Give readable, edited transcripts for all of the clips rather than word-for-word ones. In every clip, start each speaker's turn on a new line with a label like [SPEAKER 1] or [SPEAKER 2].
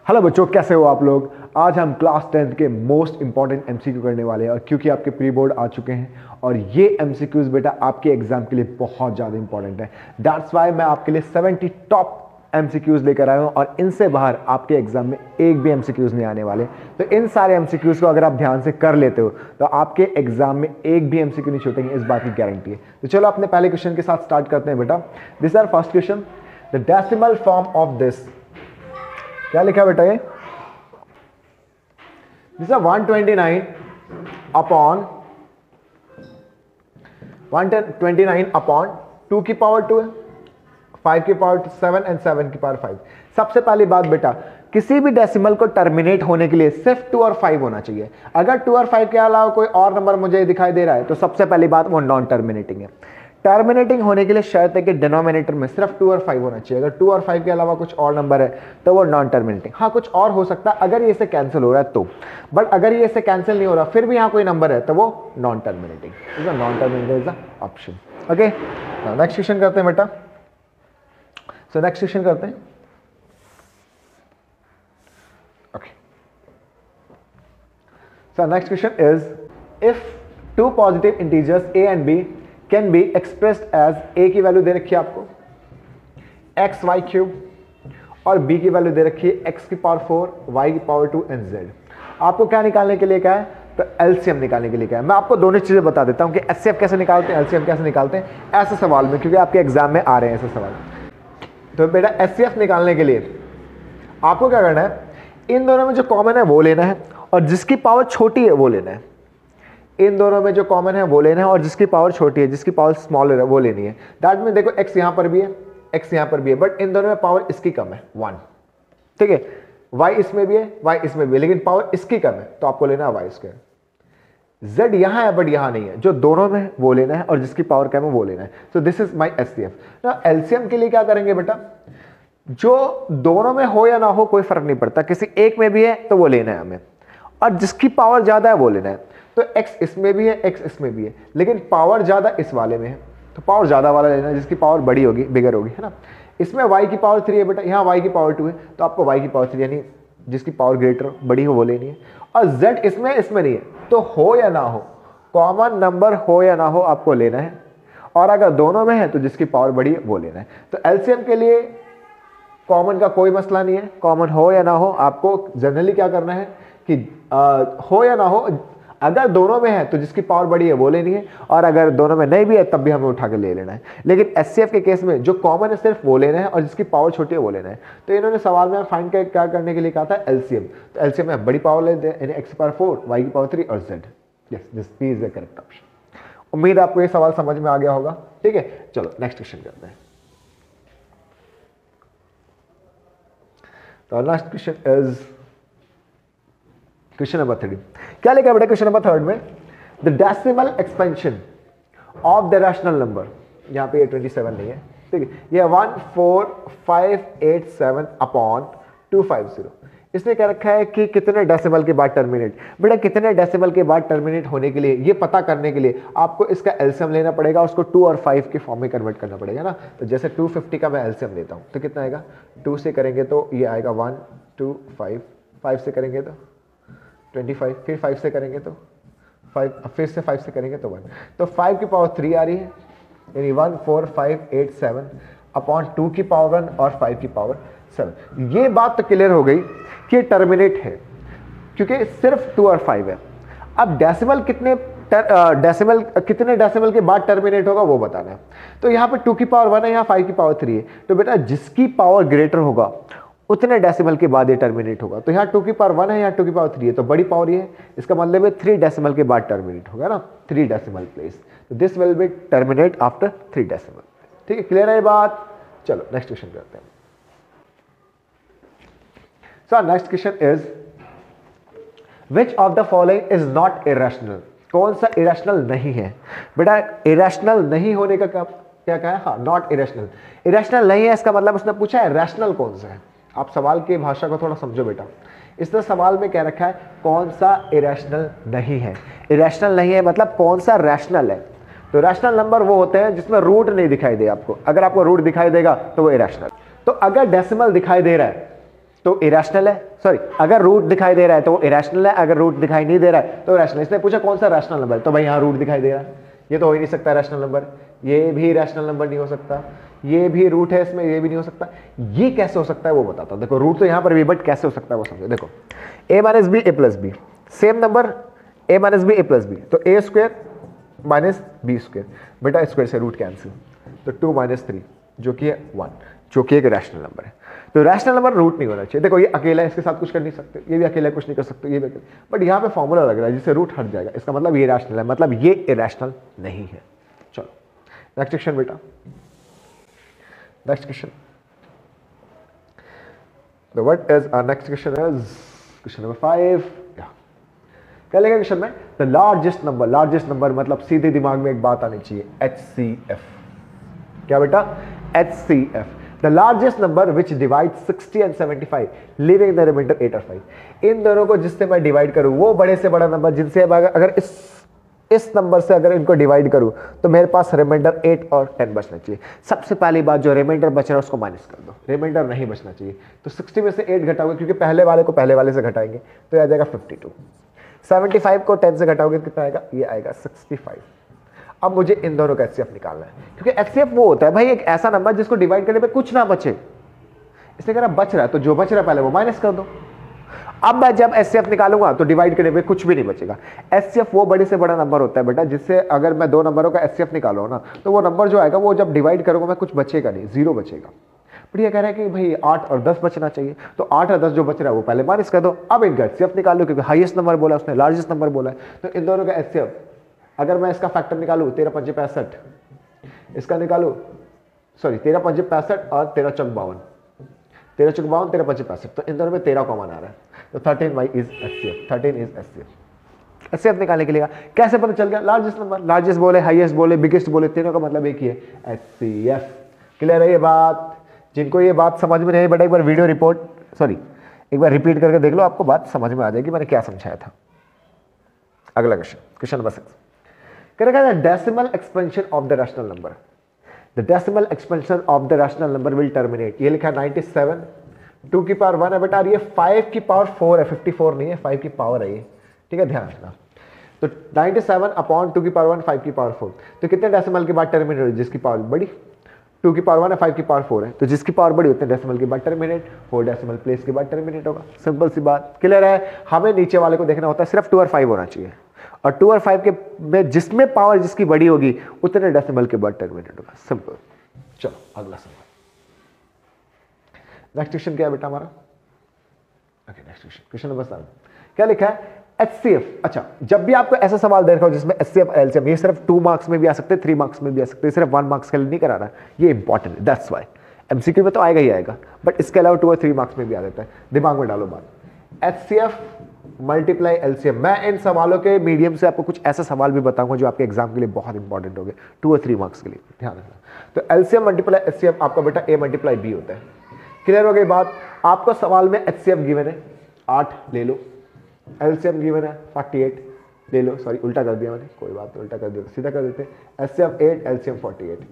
[SPEAKER 1] Hello बच्चों, कैसे हो आप लोग। आज हम क्लास 10th के मोस्ट इंपॉर्टेंट एमसीक्यू करने वाले हैं और क्योंकि आपके प्री बोर्ड आ चुके हैं और ये एमसीक्यूज बेटा आपके एग्जाम के लिए बहुत ज़्यादा इंपॉर्टेंट है। दैट्स वाई मैं आपके लिए 70 टॉप एमसीक्यूज लेकर आया हूँ और इनसे बाहर आपके एग्जाम में एक भी एमसीक्यूज नहीं आने वाले। तो इन सारे एमसीक्यूज को अगर आप ध्यान से कर लेते हो तो आपके एग्जाम में एक भी एमसीक्यू नहीं छूटेंगे, इस बात की गारंटी है। तो चलो अपने पहले क्वेश्चन के साथ स्टार्ट करते हैं बेटा। This are first question, the decimal form of this. क्या लिखा बेटा ये? दिस आर 129 अपॉन 2 की पावर 2 है, 5 की पावर 7 एंड 7 की पावर 5। सबसे पहली बात बेटा, किसी भी डेसिमल को टर्मिनेट होने के लिए सिर्फ 2 और 5 होना चाहिए। अगर 2 और 5 के अलावा कोई और नंबर मुझे दिखाई दे रहा है तो सबसे पहली बात वो नॉन टर्मिनेटिंग है। टर्मिनेटिंग होने के लिए शर्त है कि डिनोमिनेटर में सिर्फ 2 और 5 होना चाहिए। अगर 2 और 5 के अलावा कुछ और नंबर है तो वो नॉन टर्मिनेटिंग। हाँ, कुछ और हो सकता है अगर ये से कैंसिल हो रहा है तो, बट अगर ये से कैंसिल नहीं हो रहा फिर भी यहाँ कोई नंबर है तो वो non terminating. Non terminating is the option. Okay, next question करते हैं बेटा। सो नेक्स्ट क्वेश्चन करते हैं। Okay, so next question is if two positive integers a and b can be expressed as a की value दे रखी है आपको एक्स वाई क्यूब और b की वैल्यू दे रखी है x की पावर 4 y की पावर 2 एंड z। आपको क्या निकालने के लिए कहा है? तो एलसीएम निकालने के लिए कहा है। मैं आपको दोनों चीजें बता देता हूं कि एचसीएफ कैसे निकालते हैं, एलसीएम कैसे निकालते हैं ऐसे सवाल में, क्योंकि आपके एग्जाम में आ रहे हैं ऐसे सवाल। तो बेटा एचसीएफ निकालने के लिए आपको क्या करना है, इन दोनों में जो कॉमन है वो लेना है और जिसकी पावर छोटी है वो लेना है। इन दोनों में जो कॉमन है वो लेना है और जिसकी पावर छोटी है, जिसकी पावर स्मॉलर है वो लेनी है। दैट में देखो x यहां पर भी है, x यहां पर भी है, बट इन दोनों में पावर इसकी कम है 1। ठीक है, y इसमें भी है, y इसमें भी है, लेकिन पावर इसकी कम है तो आपको लेना है y स्क्वायर। z यहां है बट यहां नहीं है, जो दोनों में वो लेना है और जिसकी पावर कम है वो लेना है। So this is my HCF. ना एलसीएम के लिए क्या करेंगे बेटा, जो दोनों में हो या ना हो कोई फर्क नहीं पड़ता, किसी एक में भी है तो वो लेना है हमें और जिसकी पावर ज्यादा है वो लेना है। तो x इसमें भी है, x इसमें भी है, लेकिन पावर ज्यादा इस वाले में है तो पावर ज्यादा वाला लेना है, जिसकी पावर बड़ी होगी, बिगर होगी, है ना। इसमें y की पावर 3 है बेटा, यहाँ y की पावर 2 है तो आपको y की पावर 3 यानी जिसकी पावर ग्रेटर बड़ी हो वो लेनी है। और z इसमें नहीं है तो हो या ना हो, कॉमन नंबर हो या ना हो आपको लेना है और अगर दोनों में है तो जिसकी पावर बड़ी है वो लेना है। तो एलसीएम के लिए कॉमन का कोई मसला नहीं है, कॉमन हो या ना हो आपको जनरली क्या करना है कि हो या ना हो, अगर दोनों में है तो जिसकी पावर बड़ी है वो लेनी है और अगर दोनों में नहीं भी है तब भी हमें उठा के ले लेना है। लेकिन एचसीएफ के केस में जो कॉमन है सिर्फ वो लेना है और जिसकी पावर छोटी है वो लेना है। तो इन्होंने सवाल में फाइंड क्या करने के लिए कहा था एलसीएम। तो एलसीएम में बड़ी पावर लेते हैं यानी x पावर 4, y की पावर 3 और z। Yes, this P is the correct option. उम्मीद आपको ये सवाल समझ में आ गया होगा। ठीक है, चलो नेक्स्ट क्वेश्चन करते हैं। तो next question is question number 3। क्या लिखा बेटा क्वेश्चन नंबर 3 में? The decimal expansion of the rational number, यहां पे ये 27 नहीं है, ठीक है, ये 14587 अपॉन 250। इसने क्या रखा है कि कितने डेसिमल के बाद टर्मिनेट। बेटा कितने डेसिमल के बाद टर्मिनेट होने के लिए, ये पता करने के लिए आपको इसका एलसीएम लेना पड़ेगा, उसको 2 और 5 के फॉर्म में कन्वर्ट करना पड़ेगा ना। तो जैसे 250 का मैं एलसीएम लेता हूं तो कितना आएगा, 2 से करेंगे तो ये आएगा 1 2 5, 5 से करेंगे तो 25, फिर 5 से करेंगे तो 5, फिर से 5 से करेंगे तो 1, तो 5 की पावर 3 आ रही है यानी 14587 अपॉन 2 की पावर 1 और 5 की पावर 7। ये बात तो क्लियर हो गई कि टर्मिनेट है क्योंकि सिर्फ 2 और 5 है। अब डेसिमल कितने डेसिमल के बाद टर्मिनेट होगा वो बताना है। तो यहाँ पे 2 की पावर 1 है, यहाँ 5 की पावर 3 है, तो बेटा जिसकी पावर ग्रेटर होगा उतने डेसिमल के बाद ये टर्मिनेट होगा। तो यहाँ 2 की पावर 1 है, यहाँ 2 की पावर 3 है, तो बड़ी पावर ये है, इसका मतलब है 3 डेसिमल के बाद टर्मिनेट होगा ना, 3 डेसिमल प्लेस। तो this will B terminate after 3 decimal. ठीक है, क्लियर है ये बात? चलो नेक्स्ट क्वेश्चन करते हैं। सो next question is which of the following is not irrational. कौन सा इरेशनल नहीं है? बेटा इरेशनल नहीं होने का क्या कहा है? हाँ, नॉट इरेशनल। इरेशनल नहीं है इसका मतलब उसने पूछा है रैशनल कौन सा है। आप सवाल की भाषा को थोड़ा समझो बेटा। इसने सवाल में क्या रखा है, कौन सा इरेशनल नहीं है। इरेशनल नहीं है मतलब कौन सा रैशनल है। तो रैशनल नंबर वो होते हैं जिसमें रूट नहीं दिखाई दे आपको। अगर आपको रूट दिखाई देगा तो वो इरेशनल। तो अगर डेसिमल दिखाई दे रहा है तो इरेशनल है, सॉरी अगर रूट दिखाई दे रहा है तो वो इरेशनल है, अगर रूट दिखाई नहीं दे रहा है तो रैशनल। इसने पूछा कौन सा रैशनल नंबर है, तो भाई यहाँ रूट दिखाई दे रहा है, ये तो हो ही नहीं सकता रैशनल नंबर, ये भी रैशनल नंबर नहीं हो सकता, ये भी रूट है इसमें, ये भी नहीं हो सकता, ये कैसे हो सकता है वो बताता हूं। देखो रूट तो यहाँ पर भी, बट कैसे हो सकता है वो समझो। देखो a minus b a plus b, same number a minus b a plus b, तो a square minus b square, बेटा स्क्वायर से रूट कैंसिल, तो 2 माइनस 3 जो कि है 1, जो कि एक रैशनल नंबर है। तो रैशनल नंबर रूट नहीं होना चाहिए। देखो ये अकेला है, इसके साथ कुछ कर नहीं सकते, ये भी अकेला कुछ नहीं कर सकते, ये भी अकेला, बट यहाँ पे फॉर्मूला लग रहा है जिससे रूट हट जाएगा, इसका मतलब ये रैशनल है, मतलब ये इरेशनल नहीं है। चलो नेक्स्ट क्वेश्चन बेटा, नेक्स्ट क्वेश्चन, तो what is our next question is question number 5। क्या लेगा क्वेश्चन में, the largest number, largest number मतलब सीधे दिमाग में एक बात आनी चाहिए, HCF। क्या बेटा, HCF, the largest number which divides 60 and 75 leaving the remainder 8 or 5। इन दोनों को जिससे मैं डिवाइड करूं वो बड़े से बड़ा नंबर जिनसे अगर इस नंबर से अगर इनको डिवाइड करूं तो मेरे पास रिमाइंडर 8 और 10 बचना चाहिए। सबसे पहली बात, जो रिमाइंडर बच रहा है उसको माइनस कर दो, रिमाइंडर नहीं बचना चाहिए। तो 60 में से 8 घटाओगे, क्योंकि पहले वाले को पहले वाले से घटाएंगे तो आ जाएगा 52। 75 को 10 से घटाओगे तो कितना आएगा, ये आएगा 65। अब मुझे इन दोनों का एचसीएफ निकालना है, क्योंकि एचसीएफ वो होता है भाई एक ऐसा नंबर जिसको डिवाइड करने पे कुछ ना बचे। इसलिए अगर बच रहा है तो जो बच रहा है पहले वो माइनस कर दो। अब मैं जब एचसीएफ निकालूंगा तो डिवाइड करने पे कुछ भी नहीं बचेगा। एचसीएफ वो बड़े से बड़ा नंबर होता है बेटा, जिससे अगर मैं दो नंबरों का एचसीएफ निकालो ना तो वो नंबर जो आएगा वो जब डिवाइड करूंगा मैं कुछ बचेगा नहीं, जीरो बचेगा। बट ये कह रहा है कि भाई 8 और 10 बचना चाहिए, तो 8 और 10 जो बच रहा है वो पहले माइनस कर दो। अब इनका एचसीएफ निकाल लो, क्योंकि हाईएस्ट नंबर बोला उसने, लार्जेस्ट नंबर बोला है, तो इन दोनों का एचसीएफ अगर मैं इसका फैक्टर निकालू 13 पंजे 65, इसका निकालू सॉरी 13 पंजे 65 और 13 चौक 52, 13 चौक 52 13 पंजे 65, तो इन दोनों में 13 कॉमन आ रहा है, तो 13 is HCF, 13 is HCF. HCF निकालने के लिए कैसे पता चल गया, लार्जेस्ट नंबर, लार्जेस्ट बोले, हाईएस्ट बोले, बिगेस्ट बोले, तीनों का मतलब एक ही है, एचसीएफ। क्लियर है ये बात? जिनको ये बात समझ में नहीं आई बेटा एक बार वीडियो रिपोर्ट सॉरी एक बार रिपीट करके देख लो, आपको बात समझ में आ जाएगी मैंने क्या समझाया था। अगला क्वेश्चन, क्वेश्चन नंबर 6 करेगा, the decimal expansion of the rational number, the decimal expansion of the rational number will terminate. ये लिखा है 97, 2 की पावर 1 है बेटा, ये 5 की पावर 4 है, 54 नहीं है, 5 की पावर है ये, ठीक है ध्यान रखना। तो 97 अपॉन 2 की पावर 1 5 की पावर 4, तो कितने डेसिमल के बाद टर्मिनेट होगी, जिसकी पावर बड़ी 2 की पावर 1 है, 5 की पावर 4 है, तो जिसकी पावर बड़ी होती है डेसिमल के बाद टर्मिनेट, 4 डेसिमल प्लेस के बाद टर्मिनेट होगा। सिंपल सी बात, क्लियर है? हमें नीचे वाले को देखना होता है, सिर्फ 2 और 5 होना चाहिए, और 2 और 5 के में जिसमें पावर जिसकी बड़ी होगी उतने डेसिमल के बाद टर्मिनेट होगा। सिंपल। चलो अगला सवाल, नेक्स्ट क्वेश्चन क्या है बेटा हमारा? Okay next question, question number 7 क्या लिखा है, एचसीएफ। अच्छा, जब भी आपको ऐसा सवाल दे रखा हो जिसमें एचसीएफ एलसीएम, ये सिर्फ 2 मार्क्स में भी आ सकते हैं, 3 मार्क्स में भी आ सकते हैं, सिर्फ 1 मार्क्स के लिए नहीं करा रहा, ये इंपॉर्टेंट है, दैट्स व्हाई। एमसीक्यू में तो आएगा ही आएगा, बट इसके अलावा 2 और 3 मार्क्स में भी आ जाता है, दिमाग में डालो बात। एचसीएफ मल्टीप्लाई एलसीएम, मैं इन सवालों के मीडियम से आपको कुछ ऐसा सवाल भी बताऊंगा जो आपके एग्जाम के लिए बहुत इंपॉर्टेंट होंगे, 2 और 3 मार्क्स के लिए, ध्यान रखना। तो एलसीएम मल्टीप्लाई एचसीएफ आपका बेटा ए मल्टीप्लाई बी होता है। क्लियर हो गई बात? आपको सवाल में एचसीएफ गिवन है 8 ले लो, एलसीएम गिवन है 48 ले लो, सॉरी उल्टा कर दिया मैंने, कोई बात नहीं, उल्टा कर दिया सीधा कर देते, HCF 8 LCM 48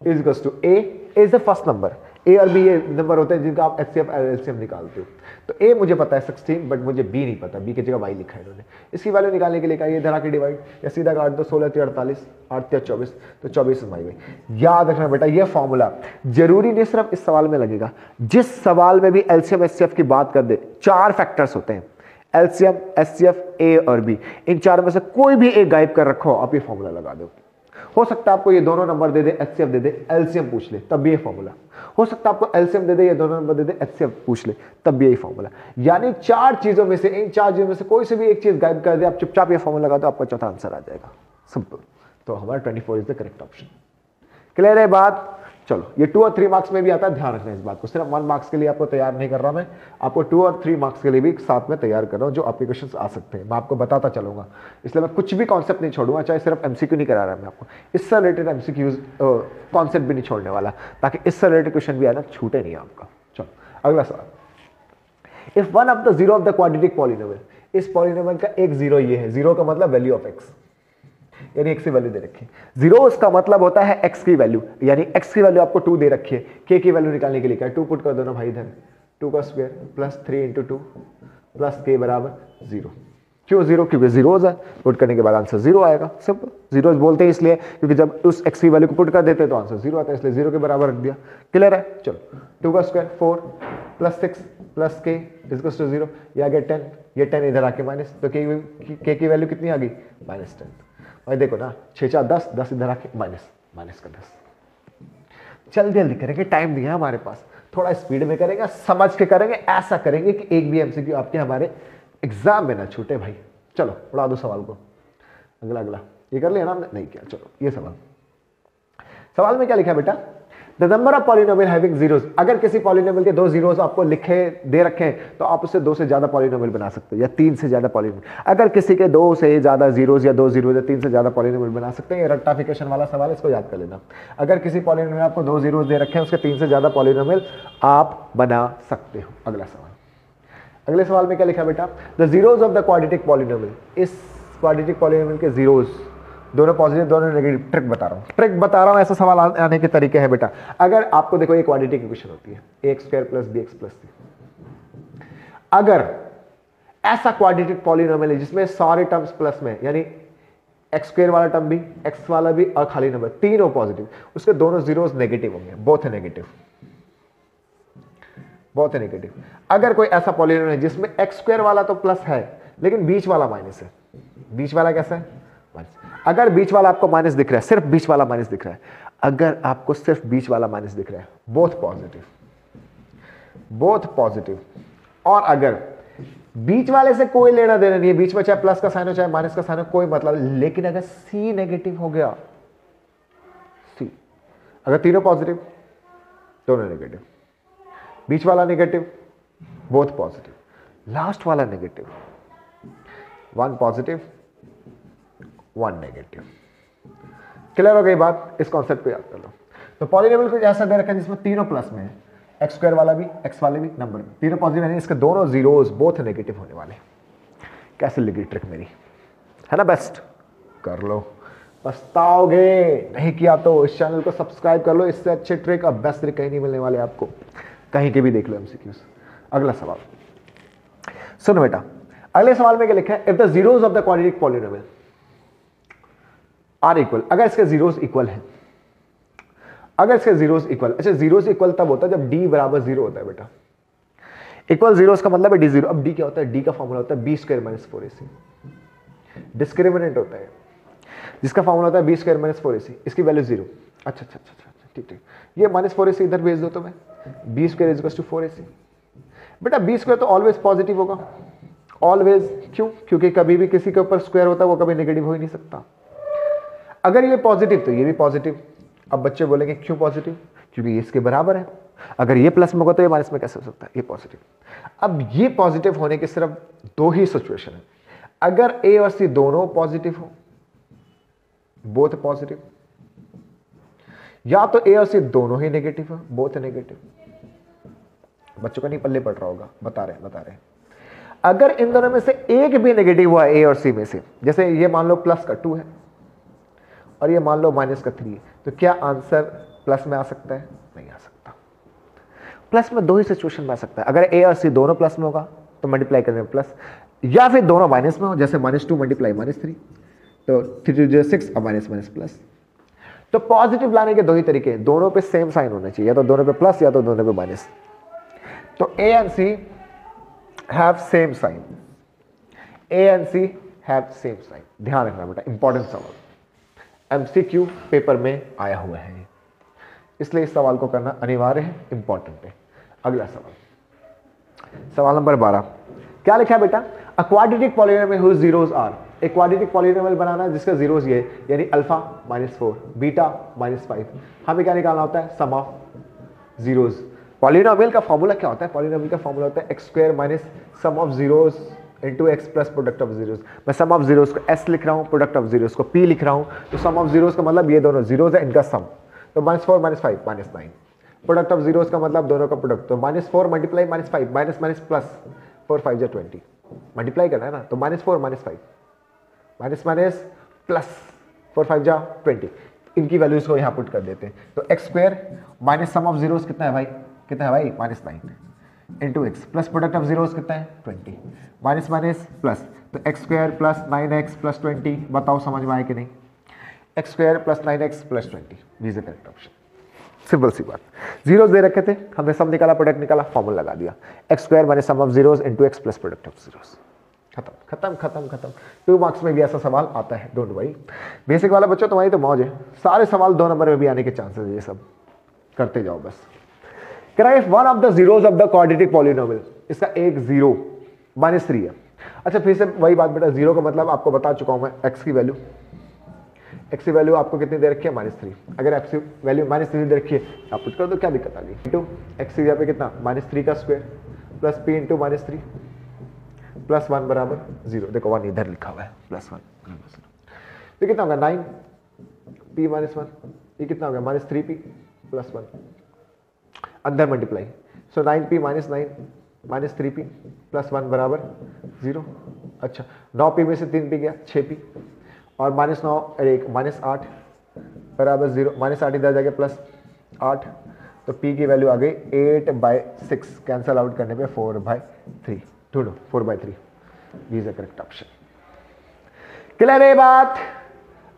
[SPEAKER 1] is equals to A is the first number, A और बी ये नंबर होते हैं जिनका आप एचसीएफ एलसीएम निकालते हो। तो ए मुझे पता है 16, बट मुझे बी नहीं पता, बी की जगह वाई लिखा है इन्होंने। इसकी वैल्यू निकालने के लिए कहा, ये धरा के डिवाइड या सीधा काट दो, 16 3 48 8 3 24, तो 24 वाई में। याद रखना बेटा ये फॉर्मूला जरूरी नहीं सिर्फ इस सवाल में लगेगा, जिस सवाल में भी एलसीएम एचसीएफ की बात कर दे, 4 फैक्टर्स होते हैं, एलसीएम एचसीएफ ए और बी, इन 4 में से कोई भी एक गायब कर रखो, आप ये फॉर्मूला लगा दो। हो सकता है आपको ये दोनों नंबर दे दे, एचसीएफ दे दे, एलसीएम पूछ ले, तब भी ये फॉर्मूला। हो सकता है आपको एलसीएम दे दे, ये दोनों नंबर दे दे, एचसीएफ पूछ ले, तब भी यही फॉर्मूला। यानी 4 चीजों में से, इन 4 चीजों में से कोई से भी एक चीज गायब कर दे, आप चुपचाप ये फॉर्मूला लगा दो, आपका चौथा आंसर आ जाएगा। सिंपल। तो हमारा 24 is the correct option. Clear है बात? चलो, ये 2 और 3 मार्क्स में भी आता है, ध्यान रखना इस बात को। सिर्फ 1 मार्क्स के लिए आपको तैयार नहीं कर रहा मैं, आपको 2 और 3 मार्क्स के लिए भी साथ में तैयार कर रहा हूं, जो आपके क्वेश्चन आ सकते हैं, मैं आपको बताता चलूंगा। इसलिए मैं कुछ भी कॉन्सेप्ट नहीं छोड़ूंगा, चाहे सिर्फ एमसीक्यू नहीं करा रहा मैं आपको, इससे रिलेटेड एमसीक्यूज कॉन्सेप्ट भी नहीं छोड़ने वाला, ताकि इससे रिलेटेड क्वेश्चन भी आना छूटे नहीं आपका। चलो अगला सवाल, if one of the zero of the quadratic polynomial, इस पॉलिनोमियल का एक जीरो ये है, जीरो का मतलब वैल्यू ऑफ एक्स, यानी x की वैल्यू दे रखी है। जीरो उसका मतलब होता है x की वैल्यू, यानी x की वैल्यू आपको 2 दे रखी है, k की वैल्यू निकालने के लिए क्या 2 पुट कर दो ना भाई इधर, 2 का स्क्वायर प्लस 3 इंटू 2 प्लस के बराबर 0। क्यों 0? क्योंकि जीरोज है, पुट करने के बाद आंसर 0 आएगा। सिंपल, जीरोज बोलते हैं इसलिए क्योंकि जब उस x की वैल्यू को पुट कर देते हैं तो आंसर 0 आता है, इसलिए 0 के बराबर रख दिया। क्लियर है? चलो 2 का स्क्वायर 4 प्लस 6 प्लस के इज टू 0, ये आ गया 10, ये 10 इधर आके माइनस, तो के की वैल्यू कितनी आ गई? -10। और देखो ना 6 4 10, 10 इधर आके माइनस का 10। जल्दी जल्दी करेंगे, टाइम दिया हमारे पास, थोड़ा स्पीड में करेंगे, समझ के करेंगे, ऐसा करेंगे कि एक भी एमसीक्यू आपके हमारे एग्जाम में ना छूटे भाई। चलो उड़ा दो सवाल को, अगला ये कर लिया ना हमने? नहीं किया। चलो ये सवाल में क्या लिखा है बेटा? The number of polynomial having zeros. अगर किसी पॉलिनोमियल के 2 जीरोस आपको लिखे दे रखे हैं तो आप उससे 2 से ज्यादा पॉलिनोमियल बना सकते हो या 3 से ज्यादा पॉलिनोमियल। अगर किसी के 2 से ज्यादा जीरोस या 2 जीरोस या 3 से ज्यादा पॉलिनोमियल बना सकते हैं, ये रट्टाफिकेशन वाला सवाल है, इसको याद कर लेना। अगर किसी पॉलिनोमियल में आपको 2 जीरोस दे रखे हैं, उसके 3 से ज्यादा पॉलिनोमियल आप बना सकते हो। अगला सवाल, अगले सवाल में क्या लिखा बेटा? The zeros of the quadratic polynomial. इस क्वाड्रेटिक पॉलिनोमियल के जीरोस दोनों पॉजिटिव दोनों नेगेटिव। ट्रिक बता रहा हूं, ऐसा सवाल आने के तरीके हैं बेटा। अगर आपको देखो ये क्वाड्रेटिक इक्वेशन होती है ax square plus bx plus c। अगर ऐसा क्वाड्रेटिक पॉलिनोमियल है जिसमें सारे टर्म्स प्लस में, यानी एक्स स्क्वायर वाला टर्म भी, एक्स वाला भी और खाली नंबर तीनों पॉजिटिव, उसके दोनों जीरोस नेगेटिव होंगे, बोथ है नेगेटिव। अगर कोई ऐसा पॉलिनोमियल है जिसमें एक्स स्क्वायर वाला तो प्लस है लेकिन बीच वाला माइनस है, बीच वाला कैसा है? माइनस। अगर बीच वाला आपको माइनस दिख रहा है, सिर्फ बीच वाला माइनस दिख रहा है, अगर आपको सिर्फ बीच वाला माइनस दिख रहा है, बोथ पॉजिटिव, और अगर बीच वाले से कोई लेना देना नहीं है, बीच में चाहे प्लस का साइन हो चाहे माइनस का साइन हो, कोई मतलब, लेकिन अगर सी नेगेटिव हो गया, सी अगर तीनों पॉजिटिव दोनों नेगेटिव, बीच वाला नेगेटिव बोथ पॉजिटिव, लास्ट वाला नेगेटिव, 1 पॉजिटिव 1 नेगेटिव। क्लियर हो गई बात? इस कॉन्सेप्ट को याद कर लो। तो पॉलिनोमियल को ऐसा दे रखा है जिसमें तीनों प्लस में है, एक्स स्क्वायर वाला भी एक्स वाले भी नंबर में तीनों पॉजिटिव है, इसके दोनों जीरोस बोथ नेगेटिव होने वाले। कैसे लगी ट्रिक मेरी? है ना? बेस्ट कर लो, पछताओगे नहीं किया तो। इस चैनल को सब्सक्राइब कर लो, इससे अच्छे ट्रिक और बेस्ट ट्रिक कहीं नहीं मिलने वाले आपको, कहीं के भी देख लो एमसीक्यूज। अगला सवाल सुनो बेटा, अगले सवाल में क्या लिखा है? If the zeros of the quadratic polynomial are equal. अगर इसके जीरोस इक्वल है, अगर इसके जीरोस इक्वल, अच्छा जीरोस इक्वल तब होता है जब डी बराबर 0 होता है बेटा। इक्वल जीरोस का मतलब है डी 0। अब डी क्या होता है? डी का फॉर्मूला होता है B square minus 4ac। Discriminant होता है जिसका फॉर्मूला होता है बी स्क्वायर माइनस 4ac, इसकी वैल्यू 0। अच्छा, ठीक, ये माइनस 4ac इधर भेज दो तो मैं b square is equal to 4ac। बेटा बी स्क्वायर तो ऑलवेज पॉजिटिव होगा, ऑलवेज। क्यों? क्योंकि कभी भी किसी के ऊपर स्क्वायर होता है वो कभी नेगेटिव हो ही नहीं सकता। अगर ये पॉजिटिव तो ये भी पॉजिटिव। अब बच्चे बोलेंगे क्यों पॉजिटिव? क्योंकि ये इसके बराबर है। अगर ये प्लस में होगा तो ये माइनस में कैसे हो सकता है? ये पॉजिटिव। अब ये पॉजिटिव होने के सिर्फ 2 ही सिचुएशन है। अगर ए और सी दोनों पॉजिटिव हो, बोथ पॉजिटिव, या तो ए और सी दोनों ही नेगेटिव हो, बोथ नेगेटिव। बच्चों का नहीं पल्ले पड़ रहा होगा, बता रहे। अगर इन दोनों में से एक भी नेगेटिव हुआ ए और सी में से, जैसे ये मान लो प्लस का 2 है और ये मान लो माइनस का 3 है, तो क्या आंसर प्लस में आ सकता है? नहीं आ सकता। प्लस में 2 ही सिचुएशन में आ सकता है। अगर ए और सी दोनों प्लस में होगा तो मल्टीप्लाई करने में प्लस, या फिर दोनों माइनस में हो, जैसे -2 मल्टीप्लाई -3, तो 3 6 और माइनस प्लस। तो पॉजिटिव लाने के 2 ही तरीके, दोनों पे सेम साइन होना चाहिए, या तो दोनों पे प्लस या तो दोनों पे माइनस। तो a and c have same sign, a and c have same sign. ध्यान रखना बेटा, इंपॉर्टेंट सवाल, एमसीक्यू पेपर में आया हुआ है, इसलिए इस सवाल को करना अनिवार्य है, इंपॉर्टेंट है। अगला सवाल नंबर 12, क्या लिखा है बेटा? A quadratic polynomial whose zeros are. एक क्वाड्रेटिक पॉलिनोमियल बनाना जिसका जीरोस ये, यानी अल्फा -4 बीटा -5। हमें क्या निकालना होता है? सम ऑफ जीरोस। पॉलिनोमियल का फॉर्मूला क्या होता है? पॉलिनोमियल का फॉर्मूला होता है x square minus sum of zeros into x plus product of zeros. मैं सम ऑफ जीरोस को एस लिख रहा हूँ, प्रोडक्ट ऑफ जीरोस को पी लिख रहा हूँ। तो सम ऑफ जीरोस का मतलब ये दोनों जीरोस है, इनका सम। तो -4 -5 -9। प्रोडक्ट ऑफ जीरोस का मतलब दोनों का प्रोडक्ट। तो -4 मल्टीप्लाई -5 माइनस प्लस 4 5 जा 20, मल्टीप्लाई करना है ना, तो -4 -5 माइनस प्लस 4 5 जा 20। इनकी वैल्यूज को यहाँ पुट कर देते हैं। तो x square minus sum of zeros कितना है भाई? -9। Into x plus product of zeros कितना है 20 माइनस माइनस प्लस, तो x square plus 9x plus 20, बताओ समझ में आए कि नहीं। X square plus 9x plus 20 is the correct option. Simple सी बात, जीरोस दे रखे थे, हमने सम निकाला, प्रोडक्ट निकाला, फॉर्मूला लगा दिया, x square minus sum of zeros into x plus product of zeros. खत्म खत्म खत्म खत्म। 2 मार्क्स में भी ऐसा सवाल आता है, डोंट वरी। बेसिक वाला बच्चों तुम्हारी तो मौज है, सारे सवाल 2 नंबर में भी आने के चांसेस है, ये सब करते जाओ बस। If one of the zeros of the quadratic polynomial, इसका एक जीरो -3 है। अच्छा फिर से वही बात बेटा, जीरो का मतलब आपको बता चुका हूं मैं, x की वैल्यू आपको कितनी दे रखी है -3। अगर x की वैल्यू -3 दे रखी है आप पुट कर दो, क्या दिक्कत आ गई। इंटू एक्स की जगह पे कितना -3 का square plus p into -3 plus 1 बराबर 0। देखो 1 इधर लिखा हुआ है, प्लस 1 बराबर 0। तो कितना होगा 9p -1, ये कितना होगा -3p प्लस 1 अंदर मल्टीप्लाई, सो 9p minus 9 minus 3p plus 1 बराबर 0। अच्छा 9p में से 3p गया 6p और -9 और 1 -8 बराबर 0, -8 इधर जाके प्लस 8, तो p की वैल्यू आ गई 8/6, कैंसल आउट करने पे 4/3। ढूंढो 4/3 is the correct option. Clear है बात,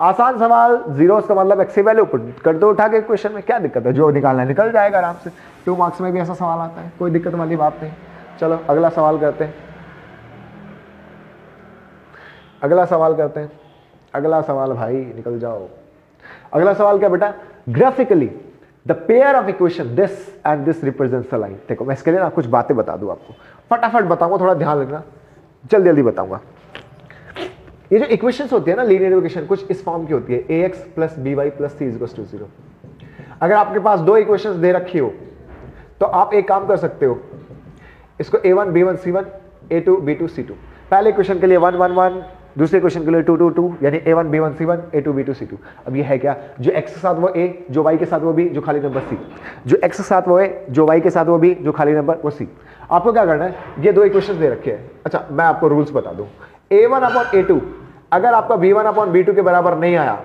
[SPEAKER 1] आसान सवाल, जीरोस का मतलब एक्स की वैल्यू पुट कर दो उठा के क्वेश्चन में, क्या दिक्कत है, जो निकालना है निकल जाएगा आराम से। 2 मार्क्स में भी ऐसा सवाल आता है, कोई दिक्कत वाली बात नहीं। चलो अगला सवाल करते हैं, अगला सवाल भाई निकल जाओ। अगला सवाल क्या बेटा, graphically the pair of equation this and this represents a line. देखो मैं इसके लिए ना कुछ बातें बता दूं आपको, फटाफट बताऊंगा, थोड़ा ध्यान रखना, जल्दी जल्दी बताऊंगा। ये जो इक्वेशंस होती है ना लीनियर इक्वेशन, कुछ इस फॉर्म की होती है, ax plus by plus c equals to 0। अगर आपके पास 2 इक्वेशंस दे रखी हो तो आप एक काम कर सकते हो, इसको a1 b1 c1 a2 b2 c2, पहले इक्वेशन के लिए 1 1 1, दूसरे इक्वेशन के लिए 2 2 2, यानी a1 b1 c1 a2 b2 c2। अब ये है क्या, जो x के साथ वो a, जो y के साथ वो b, जो खाली नंबर c, जो x के साथ वो a, जो y के साथ वो b, जो खाली नंबर वो c। आपको क्या करना है, ये 2 इक्वेशंस दे रखे हैं। अच्छा मैं आपको रूल्स बता दूं, a1/a2 अगर आपका b1/b2 के बराबर नहीं आया,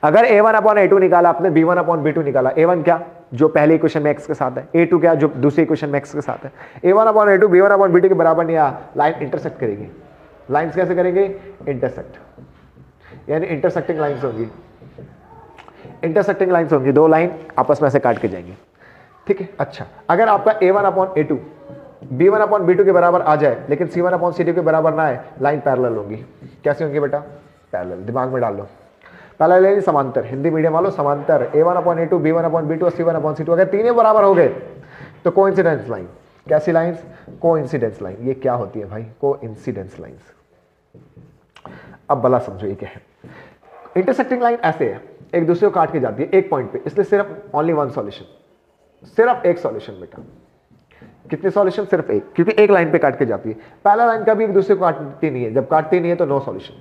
[SPEAKER 1] अगर a1/a2 निकाला आपने, b1/b2 निकाला, a1 क्या जो पहले इक्वेशन में x के साथ है, a2 क्या जो दूसरे इक्वेशन में x के साथ है, a1/a2 b1/b2 के बराबर नहीं आया, लाइन इंटरसेक्ट करेगी। लाइंस कैसे करेंगे, इंटरसेक्ट, यानी इंटरसेक्टिंग लाइंस होंगी, इंटरसेक्टिंग लाइंस होंगी, 2 लाइन आपस में ऐसे काट के जाएंगे, ठीक है। अच्छा अगर आपका a1/a2 b1/b2 के बराबर आ जाए लेकिन c1/c2 के बराबर ना आए, लाइन पैरेलल होंगी। कैसे होंगी बेटा, पैरेलल, दिमाग में डाल लो, पैरेलल यानी समांतर, हिंदी मीडियम वालों समांतर, a1/a2 b1/b2 और c1/c2 अगर तीनों बराबर हो गए तो कोइंसिडेंस लाइन। कैसी लाइंस, कोइंसिडेंस लाइन। ये क्या होती है भाई, कोइंसिडेंस लाइंस। अब भला समझो ये क्या है। इंटरसेक्टिंग लाइन ऐसे है, एक दूसरे को काट के जाती है एक पॉइंट पे, इसलिए सिर्फ ओनली 1 सॉल्यूशन, सिर्फ एक सॉल्यूशन बेटा। कितने सॉल्यूशन, सिर्फ एक, क्योंकि एक लाइन पे काट के जाती है। पहला लाइन कभी एक दूसरे को काटती नहीं है, जब काटती नहीं है तो नो सॉल्यूशन।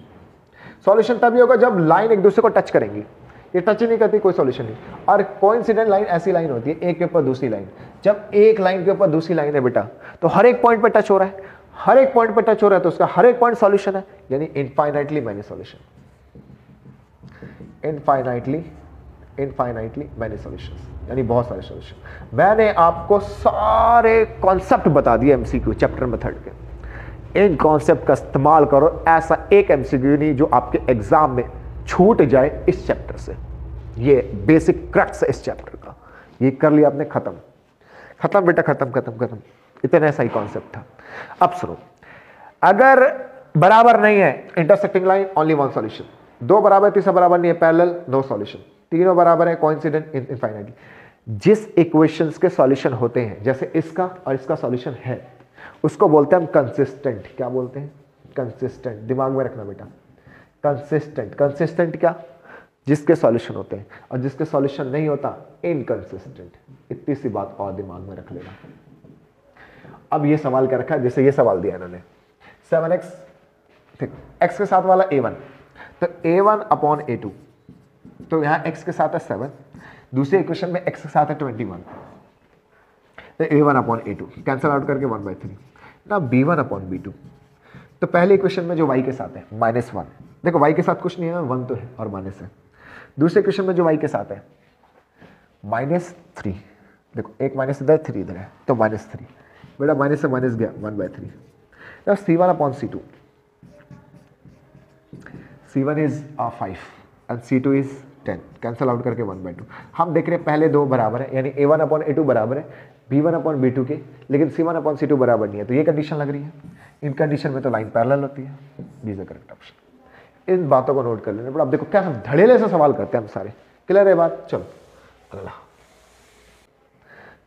[SPEAKER 1] सॉल्यूशन तभी होगा जब लाइन एक दूसरे को टच करेंगी, ये टच ही नहीं करती कोई सॉल्यूशन नहीं। और कोइंसिडेंट लाइन ऐसी लाइन होती है एक के ऊपर दूसरी लाइन, जब एक लाइन के ऊपर दूसरी लाइन है बेटा तो हर एक पॉइंट पे टच हो रहा है, हर एक पॉइंट पे टच हो रहा है तो उसका हर एक पॉइंट सॉल्यूशन है, यानी infinitely many solution, infinitely many solutions, यानी बहुत सारे सॉल्यूशन। मैंने आपको सारे कॉन्सेप्ट बता दिए एमसीक्यू चैप्टर मेथड के, इन कॉन्सेप्ट का इस्तेमाल करो। ऐसा एक एमसीक्यू नहीं जो आपके एग्जाम में छूट जाए इस चैप्टर से। ये बेसिक क्रक्स है इस चैप्टर का, ये कर लिया आपने, खत्म खत्म बेटा, खत्म खत्म खत्म। इतना सही कॉन्सेप्ट था। अब सुनो, अगर बराबर नहीं है इंटरसेक्टिंग लाइन, ओनली 1 सॉल्यूशन, 2 बराबर तीसरा बराबर नहीं है, पैरेलल, नो सॉल्यूशन, तीनों बराबर है, कोइंसिडेंट, इनफाइनाइटली। जिस इक्वेशंस के सॉल्यूशन होते हैं, जैसे इसका और इसका सॉल्यूशन है, उसको बोलते हैं हम कंसिस्टेंट। क्या बोलते हैं, कंसिस्टेंट। दिमाग में रखना बेटा, कंसिस्टेंट। कंसिस्टेंट क्या, जिसके सॉल्यूशन होते हैं, और जिसके सॉल्यूशन नहीं होता इनकंसिस्टेंट। इतनी सी बात और दिमाग में रख लेना। अब ये सवाल क्या रखा है, जैसे ये सवाल दिया इन्होंने 7x, ठीक, x के साथ वाला a1, तो a1/a2, तो यहां x के साथ है 7, दूसरे इक्वेशन में x के साथ है 21, तो a1/a2 कैंसिल आउट करके 1/3 ना, b1/b2, तो पहले इक्वेशन में जो y के साथ है -1, देखो y के साथ कुछ नहीं है, 1 तो है और माइनस है। दूसरे इक्वेशन में जो y के साथ है -3, देखो एक माइनस इधर 3 इधर है तो -3 बेटा, माइनस से माइनस गया 1/3। now C1 upon C2, C1 is 5 and C2 is 10, cancel out करके 1/2। हम देख रहे हैं पहले दो बराबर है, यानी A1 अपॉन A2 बराबर है B1 अपॉन B2 के, लेकिन C1 अपॉन C2 बराबर नहीं है, तो ये कंडीशन लग रही है। इन कंडीशन में तो लाइन पैरेलल होती है, इज द करेक्ट ऑप्शन। इन बातों को नोट कर लेना। पर अब देखो क्या हम धड़ेले से सवाल करते हैं हम सारे, क्लियर है बात? चलो अगला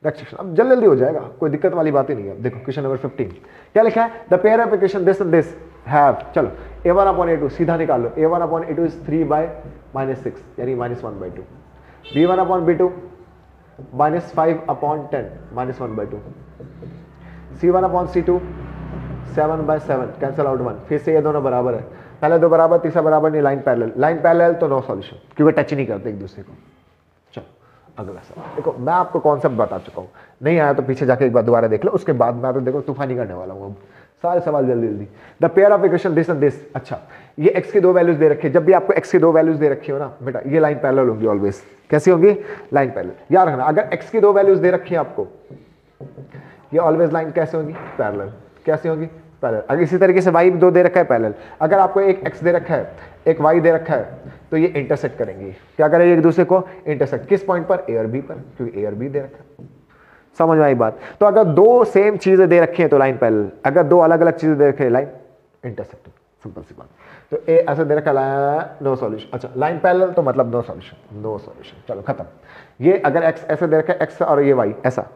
[SPEAKER 1] नेक्स्ट क्वेश्चन, अब जल्दी जल्दी हो जाएगा, कोई दिक्कत वाली बात ही नहीं है। देखो क्वेश्चन नंबर 15 क्या लिखा है, the pair of equation this and this have, चलो A1 अपॉन A2 सीधा निकाल लो, A1 अपॉन A2 इज 3/-6 यानी -1/2, B1 upon B2 -5 upon 10 -1/2, C1 upon C2 7/7 cancel out 1, फिर से ये दोनों बराबर है, पहले दो बराबर तीसरा बराबर नहीं, लाइन पैरेलल तो नो सॉल्यूशन क्योंकि टच ही नहीं करते एक दूसरे को। चलो अगला सवाल देखो, मैं आपको कॉन्सेप्ट बता चुका हूँ, नहीं आया तो पीछे जाके एक बार दोबारा देख लो, उसके बाद मैं तो देखो तूफानी करने वाला हूँ। सारे सवाल जल्दी जल्दी। The pair of equation this and this, अच्छा ये x की दो वैल्यूज दे रखी है, जब भी आपको x की दो वैल्यूज दे रखी हो ना बेटा, ये लाइन पैरेलल होंगी ऑलवेज। कैसी होंगी? Line parallel. याद रखना, अगर x की दो वैल्यूज दे रखी है आपको, ये ऑलवेज लाइन कैसे होंगी? पैरेलल। कैसे होंगी? पैरेलल। अगर इसी तरीके से y दो दे रखा है पैरेलल, अगर आपको एक x दे रखा है एक y दे रखा है, तो ये इंटरसेक्ट करेंगे। क्या करेंगे? एक दूसरे को इंटरसेक्ट। किस पॉइंट पर? a और b पर, क्योंकि a और b दे रखा है। समझ में आई बात? तो अगर दो सेम चीजें दे रखी हैं तो लाइन पैरेलल, अगर दो अलग अलग चीजें दे रखी है लाइन इंटरसेक्ट। सिंपल सी बात। तो ए ऐसे दे रखा है, नो सॉल्यूशन। अच्छा लाइन पैरेलल तो मतलब नो सॉल्यूशन, नो सॉल्यूशन। चलो खत्म। ये अगर एक्स ऐसे दे रखा है एक्स और ये वाई ऐसा,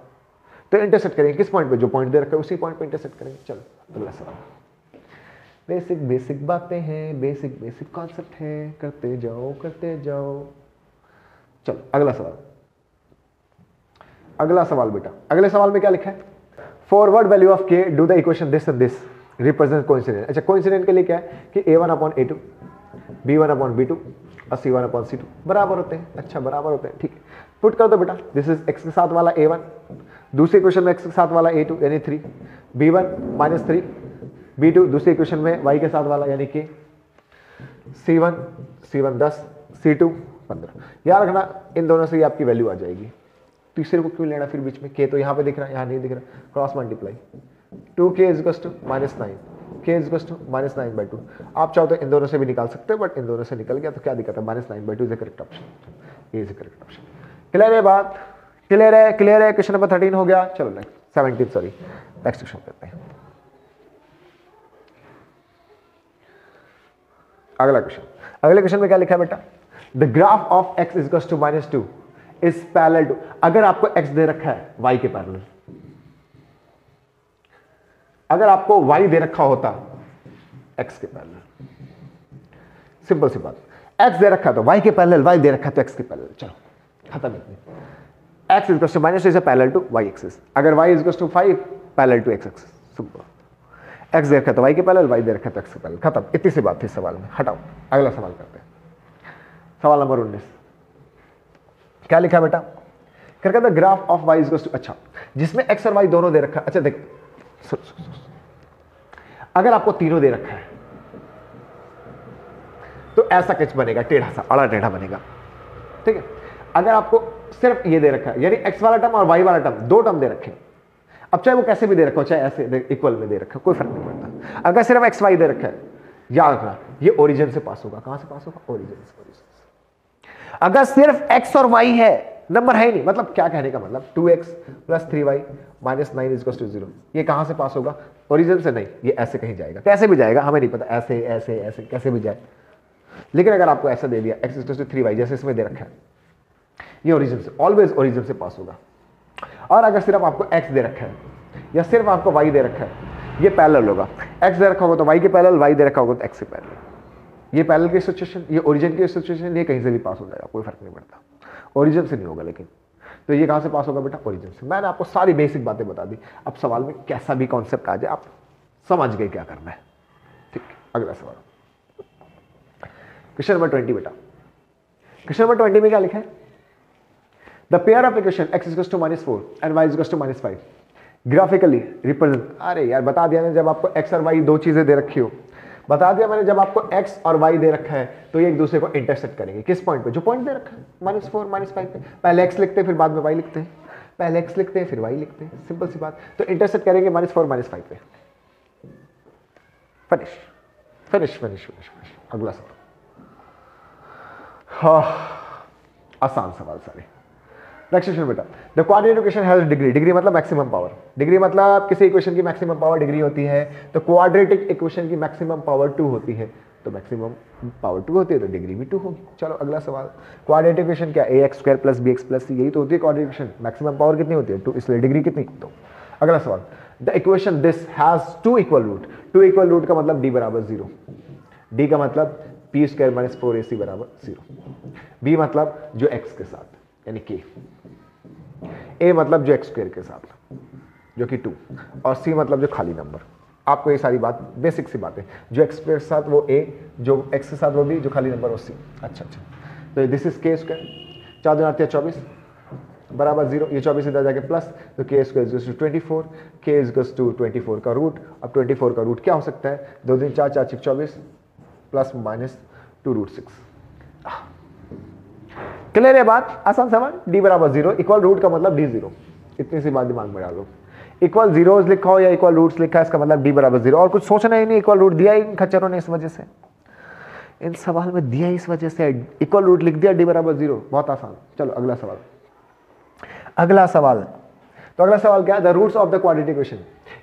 [SPEAKER 1] तो इंटरसेक्ट करेंगे किस पॉइंट पे? जो पॉइंट दे रखा है उसी पॉइंट पे इंटरसेक्ट करेंगे। चलो अगला सवाल। बेसिक बेसिक बातें हैं, बेसिक बेसिक कॉन्सेप्ट है, करते जाओ करते जाओ। चलो अगला सवाल। अगला सवाल बेटा, अगले सवाल में क्या लिखा है? फॉरवर्ड वैल्यू ऑफ के do the equation this and this represent coincident. अच्छा कोइंसिडेंट के लिए क्या है कि A1 upon A2 B1 upon B2 और C1 अपॉन C2 बराबर होते हैं। अच्छा बराबर होते हैं, ठीक है। पुट कर दो बेटा, दिस इज x के साथ वाला A1, दूसरे इक्वेशन में x के साथ वाला A2 यानी 3, B1 -3, B2 दूसरे इक्वेशन में y के साथ वाला यानी k, C1 10, C2 15। याद रखना इन दोनों से ही आपकी वैल्यू आ जाएगी। तीसरे को क्यों लेना फिर बीच में? k तो यहाँ पे दिख रहा है, यहाँ नहीं दिख रहा, cross multiply. 2k is equals to -9, k is equals to -9/2। आप चाहो तो इन दोनों से भी निकाल सकते हो, बट इन दोनों से निकल गया तो क्या दिक्कत है? -9/2 is the correct option. Is the correct option. Clear है बात? क्लियर है? क्लियर है। क्वेश्चन नंबर 13 हो गया। चलो नेक्स्ट 17 सॉरी नेक्स्ट क्वेश्चन करते हैं। अगला क्वेश्चन, अगले क्वेश्चन में क्या लिखा है बेटा? The graph of x is equals to -2 is parallel to, अगर आपको x दे रखा है y के पैरेलल, अगर आपको y दे रखा होता x के पैरेलल, सिंपल सी बात, x दे रखा तो y के पैरेलल, y दे रखा तो x के पैरेलल। चलो खत्म। इतनी x is equal to -2 is parallel to y axis, अगर y is equal to 5 parallel to x axis. Simple. x दे रखा तो y के पैरेलल, y दे रखा तो x के पैरेलल। खत्म। इतनी सी बात थी इस सवाल में। हटाओ, अगला सवाल करते हैं। सवाल नंबर 19 क्या लिखा बेटा? करके the graph of y is equal to, अच्छा जिसमें x और y दोनों दे रखा है। अच्छा देख, अगर आपको तीनों दे रखा है तो ऐसा कैच बनेगा, टेढ़ा सा, अड़ा टेढ़ा बनेगा, ठीक है। अगर आपको सिर्फ ये दे रखा है, यानी x वाला टर्म और y वाला टर्म, दो टर्म दे रखे हैं, अब चाहे वो कैसे भी दे रखा हो, चाहे ऐसे इक्वल में दे रखा हो, कोई फर्क नहीं पड़ता। अगर सिर्फ x y दे रखा है, याद रखना ये ओरिजिन से पास होगा। कहां से पास होगा? ओरिजिन से। अगर सिर्फ x और y है, नंबर है ही नहीं, मतलब क्या कहने का मतलब 2x + 3y - 9 is equal to 0, ये कहां से पास होगा? ओरिजिन से नहीं, ये ऐसे कहीं जाएगा। कैसे भी जाएगा हमें नहीं पता, ऐसे ऐसे ऐसे कैसे भी जाए, लेकिन अगर आपको ऐसा दे दिया x is equal to 3y जैसे इसमें दे रखा है, ये ओरिजिन से, ऑलवेज ओरिजिन से पास होगा। और अगर सिर्फ आपको x दे रखा है या सिर्फ आपको y दे रखा है, ये पैरेलल होगा। x दे रखा होगा तो y के पैरेलल, y दे रखा होगा तो x के पैरेलल। ये पैरेलल की सिचुएशन, ये ओरिजिन की सिचुएशन, ये कहीं से भी पास हो जाएगा, कोई फर्क नहीं पड़ता। ओरिजिन से नहीं होगा, लेकिन तो ये कहां से पास होगा बेटा? ओरिजिन से। मैंने आपको सारी बेसिक बातें बता दी। अब सवाल में कैसा भी कॉन्सेप्ट आ जाए, आप समझ गए क्या करना है, ठीक। अगला सवाल, क्वेश्चन नंबर 20 बेटा। क्वेश्चन नंबर 20 में क्या लिखा है? The pair of equation x is equal to -4 and y is equal to -5 graphically represent. अरे यार बता दिया ना, जब आपको x और y दो चीजें दे रखी हो, बता दिया मैंने, जब आपको x और y दे रखा है तो ये एक दूसरे को इंटरसेक्ट करेंगे। किस पॉइंट पे? जो पॉइंट दे रखा है -4 -5 पे। पहले x लिखते हैं फिर बाद में y लिखते हैं। पहले x लिखते हैं फिर y लिखते हैं, सिंपल सी बात। तो इंटरसेप्ट करेंगे -4 -5 पे। Finish finish finish finish finish. अगला सवाल, हाँ आसान सवाल सारे। नेक्स्ट क्वेश्चन बेटा, the quadratic equation has degree. Degree मतलब मैक्सिमम पावर। डिग्री मतलब किसी इक्वेशन की मैक्सिमम पावर डिग्री होती है, तो क्वाड्रेटिक इक्वेशन की मैक्सिमम पावर 2 होती है, तो मैक्सिमम पावर 2 होती है तो डिग्री भी 2 होगी। चलो अगला सवाल, क्वाड्रेटिक इक्वेशन क्या, ax² + bx + c, यही तो होती है क्वाड्रेटिक इक्वेशन। मैक्सिमम पावर कितनी होती है 2, इसलिए डिग्री कितनी 2। अगला सवाल, the equation this has 2 equal root. 2 equal root का मतलब d = 0, d का मतलब p² - 4ac = 0, b मतलब जो x के साथ यानी k, a मतलब जो x² के साथ जो कि 2, और c मतलब जो खाली नंबर। आपको ये सारी बात बेसिक सी बात है, जो x के साथ वो a, जो x के साथ वो b, जो खाली नंबर वो c। अच्छा, तो दिस इज k², 4 × 8 = 24 बराबर 0, ये 24 इधर जाके प्लस, तो k² = 24, k = 24 का रूट। अब 24 का रूट क्या हो सकता है, 2 दिन 4 4 24 ± 2√6। क्लियर है बात, आसान सवाल। d = 0, इक्वल रूट का मतलब d 0, इतनी सी बात दिमाग में डालो। इक्वल जीरोस लिखा हो या इक्वल रूट्स लिखा है, इसका मतलब d = 0, और कुछ सोचना ही नहीं। इक्वल रूट दिया ही इन खच्चरों ने, इस वजह से इन सवाल में दिया इस वजह से इक्वल रूट लिख दिया, d = 0, बहुत आसान। चलो अगला सवाल। अगला सवाल, तो अगला सवाल क्या है, the roots of the quadratic equation.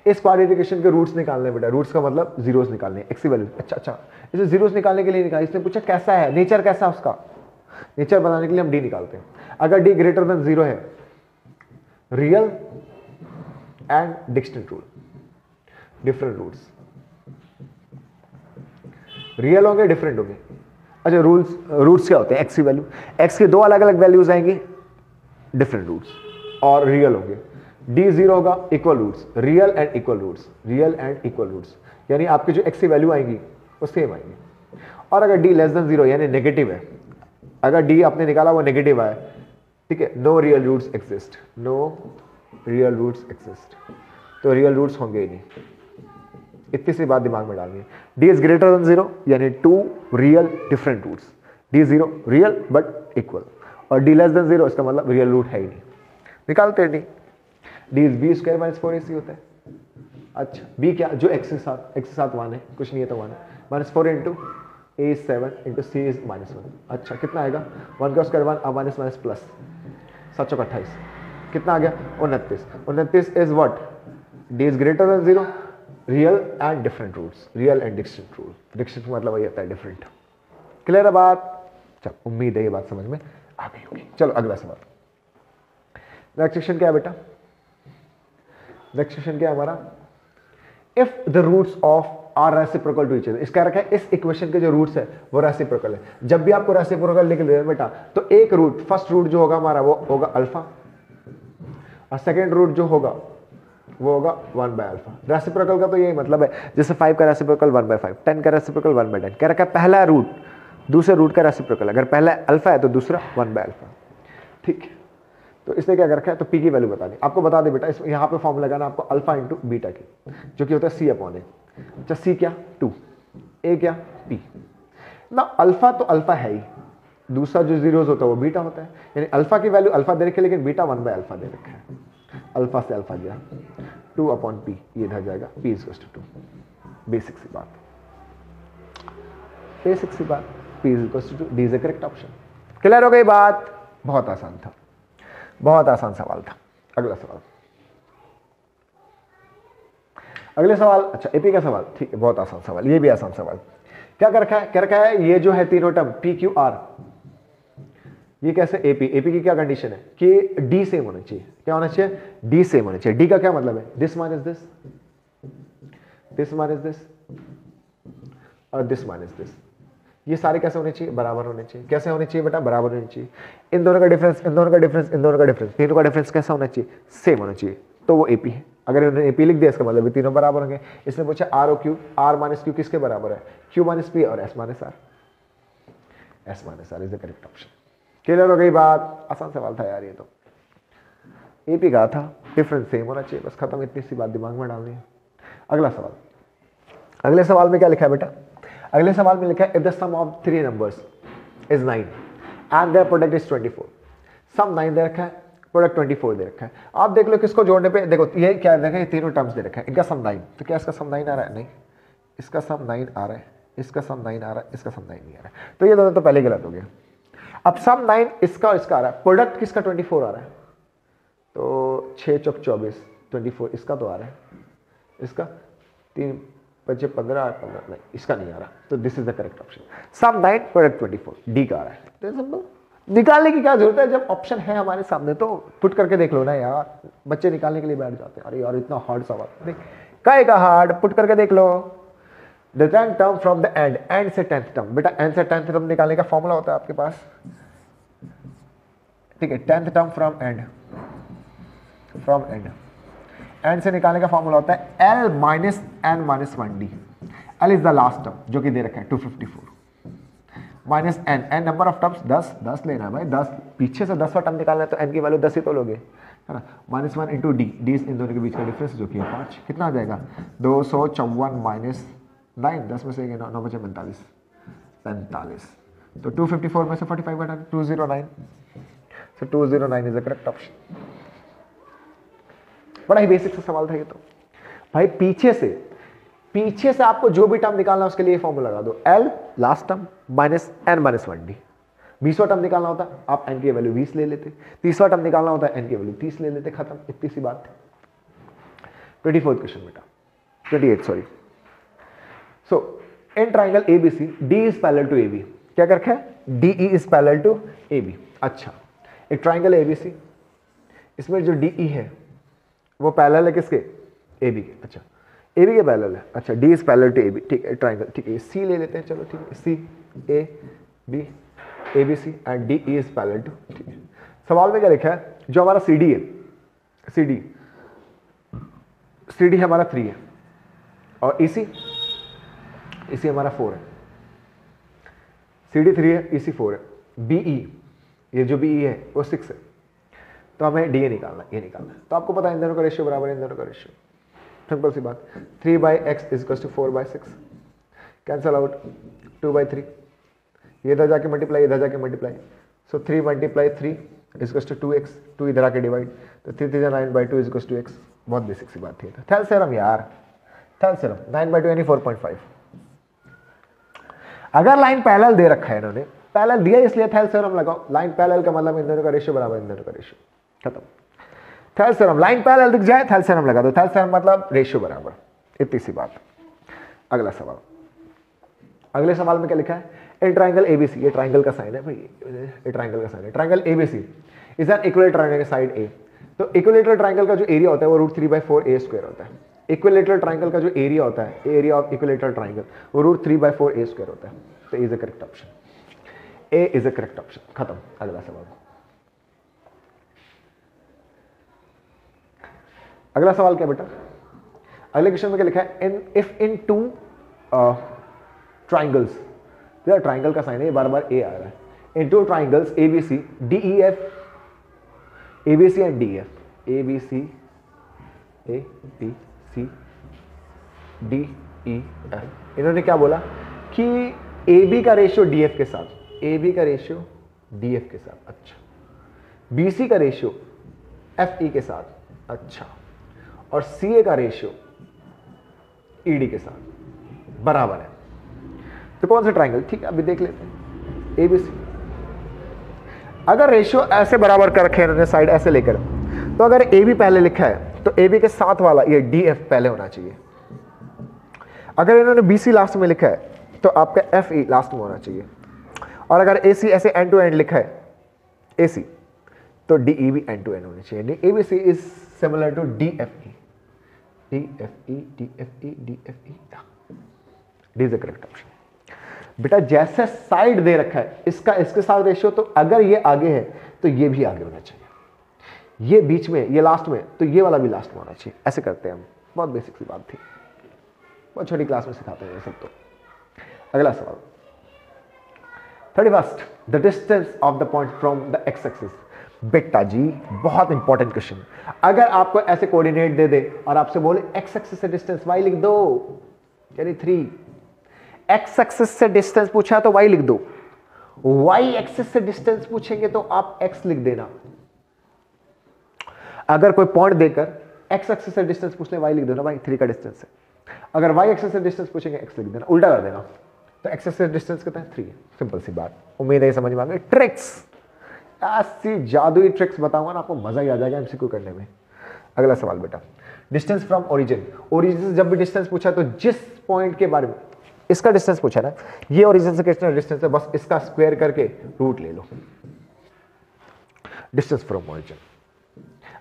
[SPEAKER 1] इस क्वाड्रेटिक इक्वेशन के रूट्स निकालने बेटा। रूट्स का मतलब जीरोस निकालने, x की वैल्यू। अच्छा, इसे जीरोस निकालने के लिए निकाला। इसने पूछा कैसा है, नेचर कैसा है उसका। नेचर बनाने के लिए हम d निकालते हैं। अगर d > 0 है, real and distinct rule, different roots, real होंगे डिफरेंट होंगे। अच्छा, रूट्स क्या होते हैं, x की वैल्यू, x के 2 अलग अलग वैल्यूज आएंगी, डिफरेंट रूट्स, और रियल होंगे। d 0 होगा, equal roots, real and equal roots, real and equal roots, यानी आपकी जो x की वैल्यू आएंगी वो सेम आएंगी। और अगर d < 0 यानी नेगेटिव है, अगर d आपने निकाला वो नेगेटिव आया, ठीक है, no real roots exist, no real roots exist, तो रियल रूट्स होंगे ही नहीं। इतनी सी बात दिमाग में डालनी है। d इज ग्रेटर देन 0 यानी 2 real different roots, d 0 real but equal, और d < 0 इसका मतलब रियल रूट है ही नहीं। निकालते हैं d इज b² - 4ac होता है। अच्छा, b क्या, जो x के साथ 1 है, कुछ नहीं है तो 1 है, -4 × a is 7 × c is -1। अच्छा, कितना आएगा, 1 का स्क्वायर 1, अब माइनस प्लस, 7 × 28 कितना आ गया, 29। 29 is what, d is greater than 0, real and different roots, real and distinct rule. Distinct मतलब वही होता है डिफरेंट। क्लियर है बात, चलो उम्मीद है ये बात समझ में आ गई होगी। चलो अगला सवाल। नेक्स्ट क्वेश्चन क्या है बेटा, नेक्स्ट क्वेश्चन क्या है हमारा, if the roots of are reciprocal to each other. इसका रखा है इस इक्वेशन के जो रूट्स है वो रेसिप्रोकल है। जब भी आपको रेसिप्रोकल लिख दे बेटा, तो एक रूट, फर्स्ट रूट जो होगा हमारा वो होगा अल्फा, और सेकेंड रूट जो होगा वो होगा 1/α। रेसिप्रोकल का तो यही मतलब है, जैसे 5 का रेसिप्रोकल 1/5, 10 का रेसिप्रोकल 1/10। क्या रखा है, पहला रूट दूसरे रूट का रेसिप्रोकल, अगर पहला अल्फा है तो दूसरा 1/α। ठीक है, तो इसने क्या कर रखा है, तो p की वैल्यू बता दी आपको, बता दे बेटा। इस यहाँ पे फॉर्म लगाना आपको अल्फा × बीटा की, जो कि होता है c/a। अच्छा, c क्या 2, a क्या p ना। अल्फा तो अल्फा है ही, दूसरा जो जीरोस होता है वो बीटा होता है, यानी अल्फा की वैल्यू अल्फा दे रखी है, लेकिन बीटा 1/α दे रखा है। अल्फा से अल्फा गया 2/p, ये इधर जाएगा p = 2। बेसिक सी बात, बेसिक सी बात, p = 2, d is the correct option. Clear हो गई बात, बहुत आसान था, बहुत आसान सवाल था। अगला सवाल, अगले सवाल। अच्छा, एपी का सवाल, ठीक है, बहुत आसान सवाल, ये भी आसान सवाल। क्या कर रखा है, क्या रखा है, ये जो है तीनों टर्म p q r, ये कैसे एपी, एपी की क्या कंडीशन है कि डी सेम होना चाहिए। क्या होना चाहिए, डी सेम होना चाहिए। डी का क्या मतलब है, this minus this, this minus this, और दिस माइनस दिस। ये सारे कैसे होने चाहिए, बराबर होने चाहिए। कैसे होने चाहिए बेटा, बराबर होने चाहिए। इन दोनों का डिफरेंस, इन दोनों का डिफरेंस, इन दोनों का डिफरेंस, तीनों का डिफरेंस कैसा होना चाहिए, सेम होना चाहिए, तो वो एपी है। अगर इन्होंने एपी लिख दिया इसका मतलब ये तीनों बराबर होंगे। इसने पूछा आर और क्यू, आर माइनस क्यू किसके बराबर है, क्यू माइनस पी और s minus r, s minus r is the correct option. Clear हो गई बात, आसान सवाल था यार ये तो, एपी का था, डिफरेंस सेम होना चाहिए, बस खत्म, इतनी सी बात दिमाग में डालनी है। अगला सवाल, अगले सवाल में क्या लिखा है बेटा, अगले सवाल में लिखा है if the sum of 3 numbers is 9 and their product is 24। Sum 9 दे रखा है, प्रोडक्ट 24 दे रखा है। आप देख लो किसको जोड़ने पे, देखो ये क्या देखा, ये तीनों टर्म्स दे रखा है, इनका सम 9, तो क्या इसका सम 9 आ रहा है? नहीं, इसका सम 9 आ रहा है, इसका सम 9 आ रहा है, इसका सम 9 नहीं आ रहा है, तो ये दोनों तो पहले गलत हो गया। अब सम 9 इसका और इसका आ रहा है, प्रोडक्ट किसका 24 आ रहा है, तो 6 चौक 24, 24 इसका तो आ रहा है, इसका 3 5 15 15 नहीं, इसका नहीं आ रहा, तो this is the correct option. Sum 9 product 24 d का आ रहा है। तो सिंपल, निकालने की क्या जरूरत है, जब ऑप्शन है हमारे सामने तो पुट करके देख लो ना यार। बच्चे निकालने के लिए बैठ जाते हैं, अरे यार इतना हार्ड सवाल, काय का हार्ड, पुट करके देख लो। The 10th term from the end, end से 10th टर्म, बेटा एंड से 10th टर्म निकालने का फॉर्मूला होता है आपके पास, ठीक है, 10th term from and, from and, end से निकालने का फॉर्मूला होता है L minus N minus 1D। L is the last term जो कि दे रखा है 254, minus N, N number of terms 10 लेना है भाई, 10 पीछे से 10वां टर्म निकालना है तो N की वैल्यू 10 ही तो लोगे, है ना। -1 इंटू डी, डी इन दोनों के बीच का डिफरेंस जो कि है 5, कितना आ जाएगा 254 माइनस 9, 10 में से 9 बचे 45, तो 254 में से 45 घटा 209, so 209 is the correct option. बड़ा ही बेसिक सा सवाल था ये तो भाई। पीछे से आपको जो भी टर्म निकालना है उसके लिए फॉर्मूला लगा दो, L last term minus N minus 1D। 20वां टर्म निकालना होता आप N की वैल्यू 20 ले लेते, 30वां टर्म निकालना होता है N की वैल्यू 30 ले लेते, खत्म, इतनी सी बात है। 24th क्वेश्चन बेटा, 28 sorry. So in triangle ABC D is parallel to AB, क्या कर रखा है, DE is parallel to AB। अच्छा, एक ट्राइंगल ABC, इसमें जो DE है वो पैरेलल है किसके, AB के। अच्छा, AB के पैरेलल है, अच्छा D is parallel to AB, ठीक है, ट्राइंगल, ठीक है, C ले लेते हैं, चलो ठीक है, C A B ABC and D E is parallel to, ठीक है। सवाल में क्या लिखा है, जो हमारा CD है, CD हमारा 3 है और EC हमारा 4 है, CD 3 है, EC 4 है, BE ये जो BE है वो 6 है, तो हमें DA निकालना है, ये निकालना है। तो आपको पता है इन दोनों का रेशियो बराबर है, इन दोनों का रेशियो, सिंपल सी बात, 3/x is equal to 4/6, cancel out 2/3, ये इधर जाके मल्टीप्लाई, इधर जाके multiply, so 3 multiply 3 is equal to 2x, 2 इधर आके डिवाइड, तो 3 3 9/2 इज इक्वल टू x। बहुत बेसिक सी बात थी, थेल्स थ्योरम यार, थेल्स थ्योरम, 9/2 यानी 4.5। अगर लाइन पैरेलल दे रखा है इन्होंने, पैरेलल दिया इसलिए थेल्स थ्योरम लगाओ, लाइन पैरेलल का मतलब इन दोनों का रेशियो बराबर, इन दोनों का रेशियो, खत्म। थेल्स थ्योरम, लाइन पैरेलल दिख जाए थेल्स थ्योरम लगा दो, थेल्स थ्योरम मतलब रेशियो बराबर, इतनी सी बात। अगला सवाल, अगले सवाल में क्या लिखा है, ए ट्राइंगल ABC, ये ट्राइंगल का साइन है भाई, ये ट्राइंगल का साइन है, triangle ABC is an equilateral triangle side A। तो इक्विलेटरल ट्राइंगल का जो एरिया होता है वो √3/4A² होता है। इक्विलेटरल ट्राइंगल का जो एरिया होता है, एरिया ऑफ इक्विलेटरल ट्राइंगल, वो √3/4A² होता है, तो is the correct option, A is the correct option, खत्म। अगला सवाल, अगला सवाल क्या बेटा, अगले क्वेश्चन में क्या लिखा है, इफ इन 2 ट्राइंगल्स, तो ट्राइंगल का साइन है, बार बार A आ रहा है, इन 2 triangles ABC DEF, ABC and DEF, ABC DEF, इन्होंने क्या बोला कि AB का रेशियो DF के साथ, AB का रेशियो DF के साथ, अच्छा, BC का रेशियो FE के साथ, अच्छा, और CA का रेशियो ED के साथ बराबर है। तो कौन सा ट्राइंगल, ठीक है अभी देख लेते हैं, ABC। अगर रेशियो ऐसे बराबर कर रखे हैं साइड ऐसे लेकर, तो अगर AB पहले लिखा है तो AB के साथ वाला ये DF पहले होना चाहिए। अगर इन्होंने BC लास्ट में लिखा है तो आपका FE लास्ट में होना चाहिए, और अगर AC ऐसे एंड टू एंड लिखा है AC, तो DE भी एंड टू एंड होनी चाहिए। ABC is similar to DFE, DFE, DFE, DFE, D is the correct option. बेटा जैसे साइड दे रखा है इसका इसके साथ रेशियो, तो अगर ये आगे है तो ये भी आगे होना चाहिए, ये बीच में, ये लास्ट में, तो ये वाला भी लास्ट में होना चाहिए, ऐसे करते हैं हम। बहुत बेसिक सी बात थी, बहुत छोटी क्लास में सिखाते हैं सब। तो अगला सवाल, 31st, the distance of the point from the x axis. बेटा जी बहुत इंपॉर्टेंट क्वेश्चन, अगर आपको ऐसे कोऑर्डिनेट दे दे और आपसे बोले एक्स एक्सिस से डिस्टेंस y लिख दो, यानी 3, एक्स एक्सिस से डिस्टेंस पूछा तो y लिख दो, y एक्सिस से डिस्टेंस पूछेंगे तो आप x लिख देना, अगर कोई पॉइंट देकर एक्स एक्सिस से डिस्टेंस पूछ ले, वाई लिख देना भाई 3 का डिस्टेंस है। अगर वाई एक्सिस से डिस्टेंस पूछेंगे एक्स लिख देना, उल्टा कर देना। तो एक्स एक्सिस से डिस्टेंस कितना है 3 है। सिंपल सी बात, उम्मीद है समझ में आ गई। ट्रिक्स, ऐसी जादुई ट्रिक्स बताऊंगा ना आपको, मजा ही आ जाएगा एमसीक्यू करने में। अगला सवाल बेटा, डिस्टेंस फ्रॉम ओरिजिन। ओरिजिन से जब भी डिस्टेंस पूछा तो जिस पॉइंट के बारे में, इसका डिस्टेंस पूछा ना, ये ओरिजिन से कितना डिस्टेंस है, बस इसका स्क्वायर करके रूट ले लो। डिस्टेंस फ्रॉम ओरिजिन,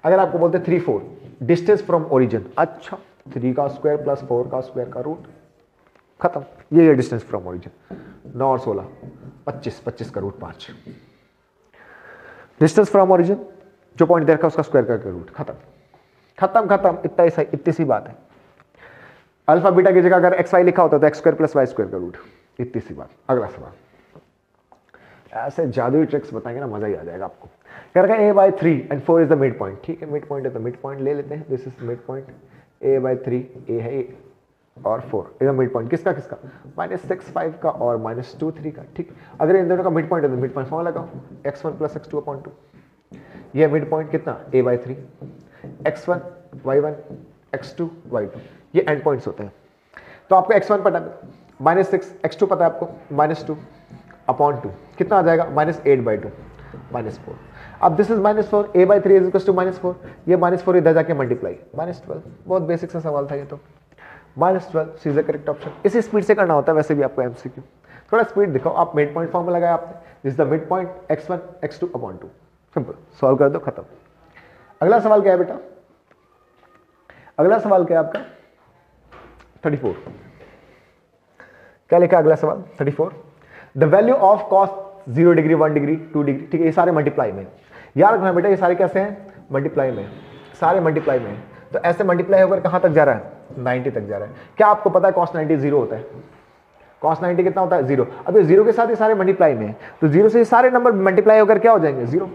[SPEAKER 1] अगर आपको बोलते 3 4 डिस्टेंस फ्रॉम ओरिजिन, अच्छा 3 का स्क्वायर प्लस 4 का स्क्वायर का रूट, खत्म। ये डिस्टेंस फ्रॉम ओरिजिन। 9 और 16 25, 25 का रूट 5। डिस्टेंस फ्रॉम ओरिजिन, जो पॉइंट दे रखा है उसका स्क्वायर करके रूट, खत्म खत्म खत्म। इतनी सी बात है। अल्फा बीटा की जगह अगर एक्स वाई लिखा होता तो x square plus y square का रूट, इतनी सी बात। अगला सवाल, ऐसे जादुई ट्रिक्स बताएंगे ना, मजा ही आ जाएगा आपको। कह रखा है a/3 and 4 is the mid point. ठीक है, मिड पॉइंट है तो मिड पॉइंट ले लेते हैं। This is mid point, a/3, a है और 4 इज द मिड पॉइंट। किसका किसका, -6 5 का और -2 3 का। ठीक, अगर इन दोनों का मिड पॉइंट है तो मिड पॉइंट फॉर्मूला लगाओ, x1 + x2/2। ये मिड पॉइंट कितना, a/3, x1 y1 x2 y2, ये एंड पॉइंट्स होते हैं। तो आपको x1 पता है -6, x2 पता है आपको -2/2, कितना आ जाएगा -8/2 -4। अब this is -4, a/3 is equal to -4, ये -4 इधर जाके मल्टीप्लाई -12। बहुत बेसिक सा सवाल था ये तो, -12 इज द करेक्ट ऑप्शन। इसी स्पीड से करना होता है वैसे भी आपको एमसीक्यू, थोड़ा स्पीड दिखाओ। आप मिड पॉइंट फॉर्मूला लगाया आपने, this is the mid point x1 x2/2, simple, solve कर दो, खत्म। अगला सवाल क्या है बेटा, अगला सवाल क्या है आपका 34। क्या लिखा अगला सवाल 34, the value of cos 0 degree 1 degree 2 degree. ठीक है, ये सारे मल्टीप्लाई में, याद रखना बेटा ये सारे कैसे हैं, मल्टीप्लाई में, सारे मल्टीप्लाई में। तो ऐसे मल्टीप्लाई होकर कहां तक जा रहा है, 90 तक जा रहा है। क्या आपको पता है cos 90 0 होता है, cos 90 कितना होता है 0। अब ये 0 के साथ ये सारे मल्टीप्लाई में है, तो 0 से ये सारे नंबर मल्टीप्लाई होकर क्या हो जाएंगे 0।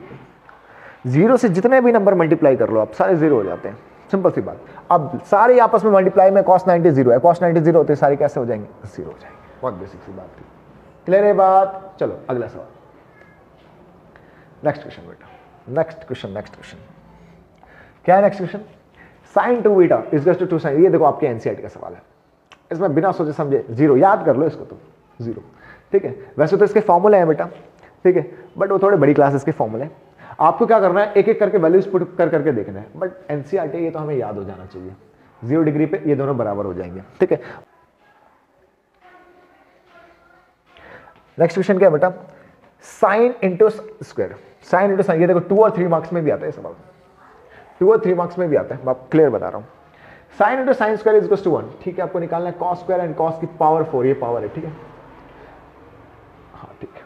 [SPEAKER 1] 0 से जितने भी नंबर मल्टीप्लाई कर लो आप, सारे 0 हो जाते हैं, सिंपल सी बात। अब सारे आपस में मल्टीप्लाई में cos 90 0 है, cos 90 0 होते सारे कैसे हो जाएंगे 0 हो जाएंगे। बहुत बेसिक सी बात थी, क्लियर है बात। चलो अगला सवाल, नेक्स्ट क्वेश्चन बेटा, नेक्स्ट क्वेश्चन क्या है next question, sin 2 beta is equal to 2 sin। ये देखो आपके एनसीईआरटी का सवाल है, इसमें बिना सोचे समझे 0 याद कर लो इसको तो 0। ठीक है, वैसे तो इसके फॉर्मूले हैं बेटा, ठीक है, बट वो थोड़े बड़ी क्लासेस के फॉर्मूले। आपको क्या करना है, एक एक करके वैल्यूज पुट कर करके देखना है, बट एनसीईआरटी ये तो हमें याद हो जाना चाहिए। 0 डिग्री पे ये दोनों बराबर हो जाएंगे। ठीक है, नेक्स्ट क्वेश्चन क्या है बेटा, sine into square, sign into sign. ये देखो 2 और 3 मार्क्स में भी आता है सवाल, 2 और 3 मार्क्स में भी आता है, मैं क्लियर बता रहा हूं। Sine into sine square is equal to 1। ठीक है, आपको निकालना है cos स्क्वायर एंड cos की पावर 4, ये पावर है। ठीक है, हाँ ठीक है,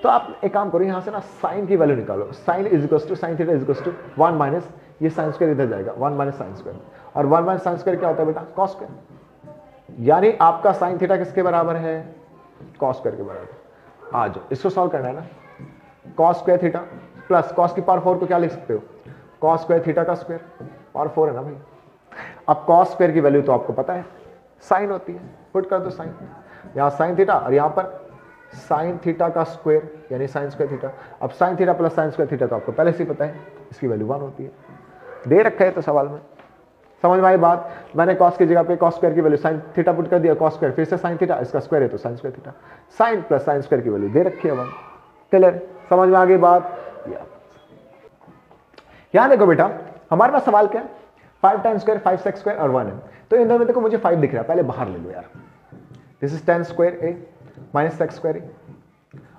[SPEAKER 1] तो आप एक काम करो, यहां से ना साइन की वैल्यू निकालो। Sine is equal to sine theta is equal to 1 minus ये साइन स्क्वायर इधर जाएगा, 1 माइनस साइन स्क्वायर, और 1 माइनस साइन स्क्वायर क्या होता है बेटा cos स्क्वायर। यानी आपका साइन थीटा किसके बराबर है, cos स्क्वायर के बराबर। आ जाओ, इसको सॉल्व करना है ना, cos square theta plus cos की पावर 4 को क्या लिख सकते हो, cos स्क्वायर थीटा का स्क्वायर, पावर 4 है ना भाई। अब cos स्क्वायर की वैल्यू तो आपको पता है साइन होती है, पुट कर दो साइन, यहां साइन थीटा और यहां पर साइन थीटा का स्क्वायर यानी साइन स्क्वायर थीटा। अब sine theta plus sine square theta तो आपको पहले से ही पता है, इसकी वैल्यू 1 होती है, दे रखा है तो सवाल में। समझ में आई बात, मैंने cos की जगह पे cos स्क्वायर की वैल्यू साइन थीटा पुट कर दिया, cos स्क्वायर फिर से साइन थीटा, इसका स्क्वायर है तो sine square theta, sine plus sine square की वैल्यू दे रखी है 1। क्लियर, समझ में आ गई बात। यहां देखो बेटा हमारे पास सवाल क्या है, 5 टाइम स्क्वायर 5 सेक स्क्वायर और 1 है। तो इन दोनों में देखो मुझे 5 दिख रहा है, पहले बाहर ले लो यार। This is 10 square A minus sec square A,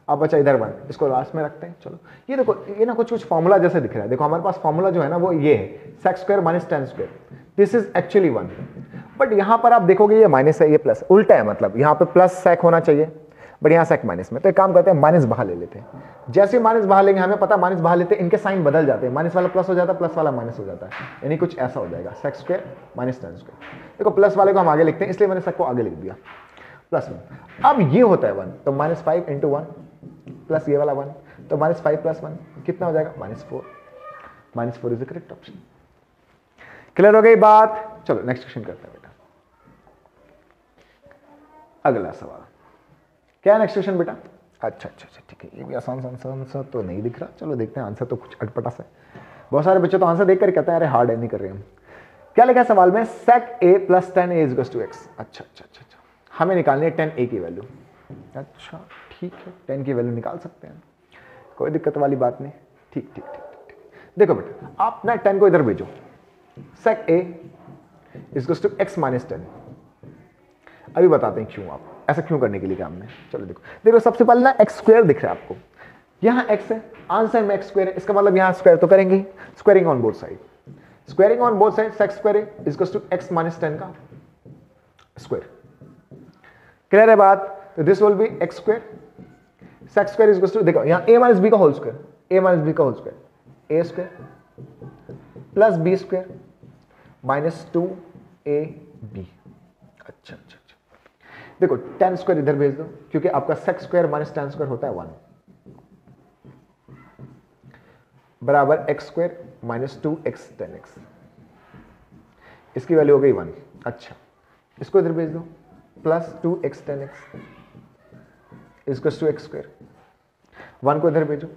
[SPEAKER 1] अब बचा इधर 1, इसको लास्ट में रखते हैं। चलो ये देखो, ये ना कुछ फॉर्मूला जैसे दिख रहा है। देखो हमारे पास फॉर्मूला जो है ना वो ये है, sec square minus 10 square, this is actually 1। But यहां पर आप देखोगे ये माइनस है, ये प्लस, उल्टा है, मतलब यहां पे प्लस सेक होना चाहिए बट यहां सेक माइनस में। तो एक काम करते हैं, माइनस बाहर ले लेते हैं। जैसे ही माइनस बाहर लेंगे, हमें पता माइनस बाहर लेते हैं इनके साइन बदल जाते हैं, माइनस वाला प्लस हो जाता है, प्लस वाला माइनस हो जाता है, यानी कुछ ऐसा हो जाएगा सेक स्क्वायर माइनस 10 स्क्वायर। देखो प्लस वाले को हम आगे लिखते हैं, इसलिए मैंने सेक को आगे लिख दिया, प्लस 1। अब ये होता है 1, तो -5 इंटू 1 प्लस ये वाला 1, तो -5 प्लस 1 कितना हो जाएगा -4। -4 is the correct option. Clear हो गई बात। चलो नेक्स्ट क्वेश्चन करते हैं बेटा, अगला सवाल क्या है नेक्स्ट क्वेश्चन बेटा। अच्छा ठीक है, ये भी आसान सा तो नहीं दिख रहा, चलो देखते हैं आंसर तो कुछ अटपटा सा। बहुत सारे बच्चे तो आंसर देख कर कहते हैं अरे हार्ड है, नहीं कर रहे हम। क्या लिखा है सवाल में, sec a plus 10a is equal to x। अच्छा अच्छा अच्छा अच्छा, हमें निकालनी है 10a की वैल्यू। अच्छा ठीक है, 10 की वैल्यू निकाल सकते हैं, कोई दिक्कत वाली बात नहीं। ठीक ठीक ठीक ठीक। देखो बेटा, आप ना 10 को इधर भेजो, sec a is equal to x minus 10। अभी बताते हैं क्यों, आप ऐसा क्यों करने के लिए काम में। चलो देखो देखो, सबसे पहले ना एक्स स्क्वायर दिख रहा है आपको, यहाँ x है, आंसर में x स्क्वायर है, इसका मतलब यहाँ स्क्वायर तो करेंगे, squaring on both side, squaring on both side sec square is equal to x minus 10 का स्क्वायर। क्लियर है बात, तो this will be x square, sec square is equal to, देखो यहाँ a माइनस b का whole square, a minus b का whole square, a square plus b square minus 2ab। अच्छा अच्छा अच्छा, देखो 10 स्क्वायर इधर भेज दो, क्योंकि आपका sec स्क्वायर माइनस 10 स्क्वायर होता है 1, बराबर x square minus 2x 10x, इसकी वैल्यू हो गई 1। अच्छा, इसको इधर भेज दो, plus 2x 10x equal to x square, 1 को इधर भेजो,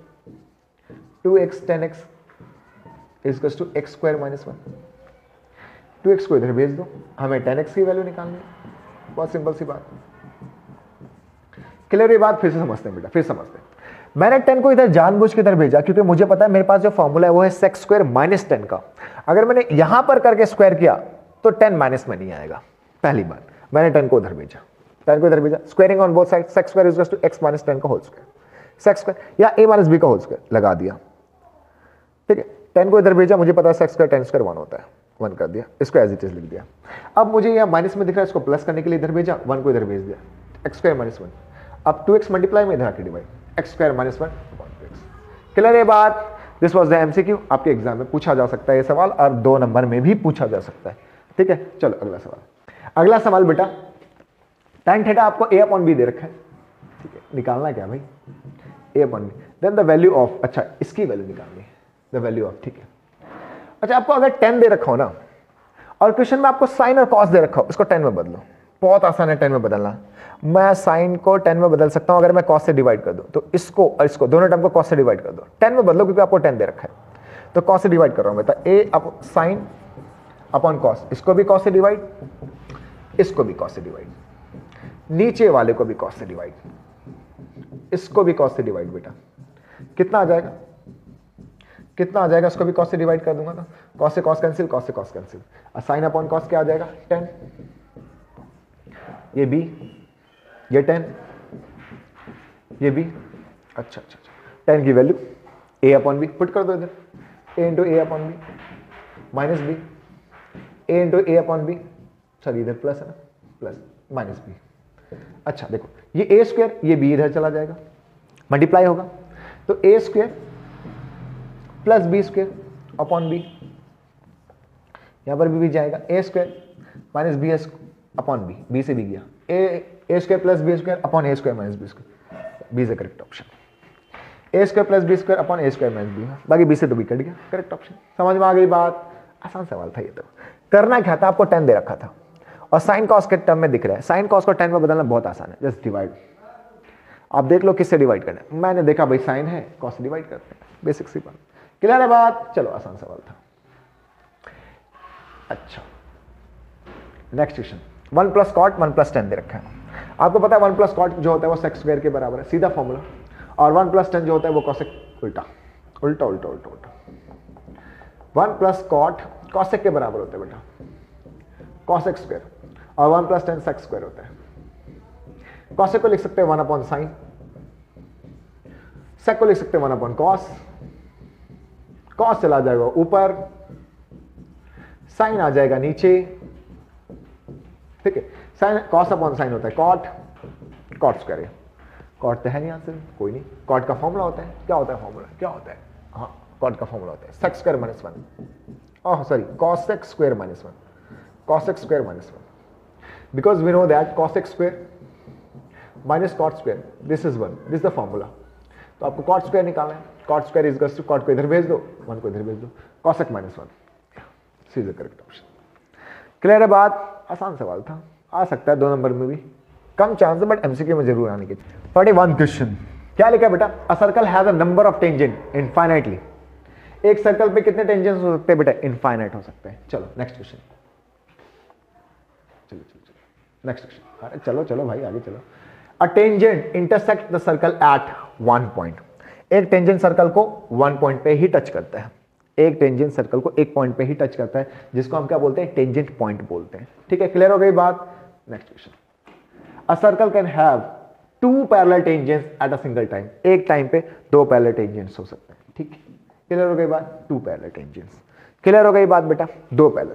[SPEAKER 1] 2x 10x equal to x square minus 1, 2x को इधर भेज दो, हमें 10x की वैल्यू निकालनी है, बहुत सिंपल सी बात। क्लियर ये बात, फिर से समझते हैं बेटा, फिर समझते हैं। मैंने 10 को इधर जानबूझ के इधर भेजा, क्योंकि मुझे पता है मेरे पास जो फॉर्मूला है वो है sec स्क्वायर माइनस 10 का। अगर मैंने यहां पर करके स्क्वायर किया तो 10 माइनस में नहीं आएगा। पहली बात, मैंने 10 को इधर भेजा, 10 को इधर भेजा, squaring on both side, sec square is equal to x minus 10 का होल स्क्वायर, sec स्क्वायर या a माइनस b का होल स्क्वायर लगा दिया। ठीक है, 10 को इधर भेजा, मुझे पता है sec स्क्वायर 10 स्क्वायर 1 होता है, 1 कर दिया, इसको एज इट इज लिख दिया। अब मुझे यह माइनस में दिख रहा है, इसको प्लस करने के लिए इधर भेजा, 1 को इधर भेज दिया, x स्क्वायर माइनस 1, अब 2x मल्टीप्लाई में इधर आके divide, x square minus 1 upon 2x। Clear है बात, दिस वाज द एमसीक्यू, आपके एग्जाम में पूछा जा सकता है ये सवाल, और 2 नंबर में भी पूछा जा सकता है। ठीक है, चलो अगला सवाल। अगला सवाल बेटा, tan थीटा आपको a अपॉन b दे रखा है, ठीक है, निकालना क्या भाई, a upon b, then the value of, अच्छा इसकी वैल्यू निकालनी है, द वैल्यू ऑफ। ठीक है, अच्छा आपको अगर 10 दे रखा हो ना, और क्वेश्चन में आपको साइन और कॉस दे रखा हो, इसको 10 में बदलो, बहुत आसान है 10 में बदलना। मैं साइन को 10 में बदल सकता हूं अगर मैं कॉस से डिवाइड कर दूं, तो इसको और इसको दोनों टर्म को कॉस से डिवाइड कर दो, 10 में बदलो, क्योंकि आपको 10 दे रखा है, तो कॉस से डिवाइड कर रहा हूं बेटा, a up sine upon cos, इसको भी कॉस से डिवाइड, इसको भी कॉस से डिवाइड, नीचे वाले को भी कॉस से डिवाइड, इसको भी कॉस से डिवाइड। बेटा कितना आ जाएगा, कितना आ जाएगा, इसको भी कॉस से डिवाइड कर दूंगा, तो कॉस से कॉस कैंसिल, कॉस से cos cancel, sine upon cos क्या आ जाएगा 10, ये b, ये 10, ये b। अच्छा अच्छा अच्छा, 10 की value a upon b put कर दो इधर, a into a upon b minus b, a into a upon b, sorry इधर प्लस है ना, प्लस माइनस b। अच्छा देखो, ये a स्क्वायर, ये b इधर चला जाएगा, मल्टीप्लाई होगा, तो a square plus b square upon b, यहां पर भी जाएगा, a square minus b upon b, b से b गया, a square plus b square upon a square minus b square, b is the correct option, a square plus b square upon a square minus b, बाकी b से तो b cut गया, correct option. समझ में आ गई बात, आसान सवाल था ये। तो करना क्या था, आपको 10 दे रखा था और साइन कॉस के टर्म में दिख रहा है, साइन कॉस को 10 में बदलना बहुत आसान है, जस्ट डिवाइड, आप देख लो किससे डिवाइड करना है, मैंने देखा भाई साइन है, कॉस से डिवाइड करते हैं, बेसिक सी बात। क्लियर है बात, चलो आसान सवाल था। अच्छा next question, 1 plus cot 1 plus 10 दे रखा है, आपको पता है 1 प्लस कॉट जो होता है वो सेक स्क्वायर के बराबर है, सीधा फॉर्मूला, और 1 प्लस 10 जो होता है वो कॉसेक, उल्टा उल्टा उल्टा उल्टा उल्टा। 1 प्लस कॉट कॉसेक के बराबर होता है बेटा, कॉसेक स्क्वायर, और 1 प्लस 10 सेक स्क्वायर होता है। कॉसेक को लिख सकते हैं 1 अपॉन साइन, सेक को लिख सकते हैं 1 अपॉन कॉस, कॉस चला जाएगा ऊपर, साइन आ जाएगा नीचे, ठीक है, साइन कॉस अपॉन साइन होता है कॉट, कॉट स्क्वायर, कॉट तो है नहीं आंसर, कोई नहीं, कॉट का फॉर्मूला होता है, क्या होता है फॉर्मूला, क्या होता है, हाँ कॉट का फॉर्मूला होता है sec square minus 1, oh sorry cosec square minus 1, cosec square minus 1, because we know that cosec square minus cot square, this is 1, this is the formula। तो आपको cot square निकालना है, cot square is equals to cot को इधर भेज दो, 1 को इधर भेज दो, cosec minus 1, this is the correct option। Clear है बात, आसान सवाल था, आ सकता है 2 नंबर में भी, कम चांस है बट एमसीक्यू में जरूर आने की। 41 क्वेश्चन, क्या लिखा है बेटा, a circle has a number of tangent infinitely एक सर्कल पे कितने टेंजेंट हो सकते हैं बेटा? इनफाइनाइट हो सकते हैं। चलो नेक्स्ट क्वेश्चन, चलो चलो चलो नेक्स्ट क्वेश्चन। अरे चलो चलो भाई आगे चलो। A tangent intersect the circle eight one point. एक टेंजेंट सर्कल को वन पॉइंट पे ही टच करता है। एक टेंजेंट सर्कल को एक पॉइंट पे ही टच करता है, जिसको हम क्या बोलते हैं? टेंजेंट पॉइंट बोलते हैं। ठीक है, क्लियर हो गई बात? Next question. A circle can have two parallel tangents at a single time. एक टाइम पे दो पैरेलल टेंजेंट्स हो सकते हैं। ठीक है, क्लियर हो गई बात? To parallel tangents. क्लियर हो गई बात बेटा? दो पैरेलल।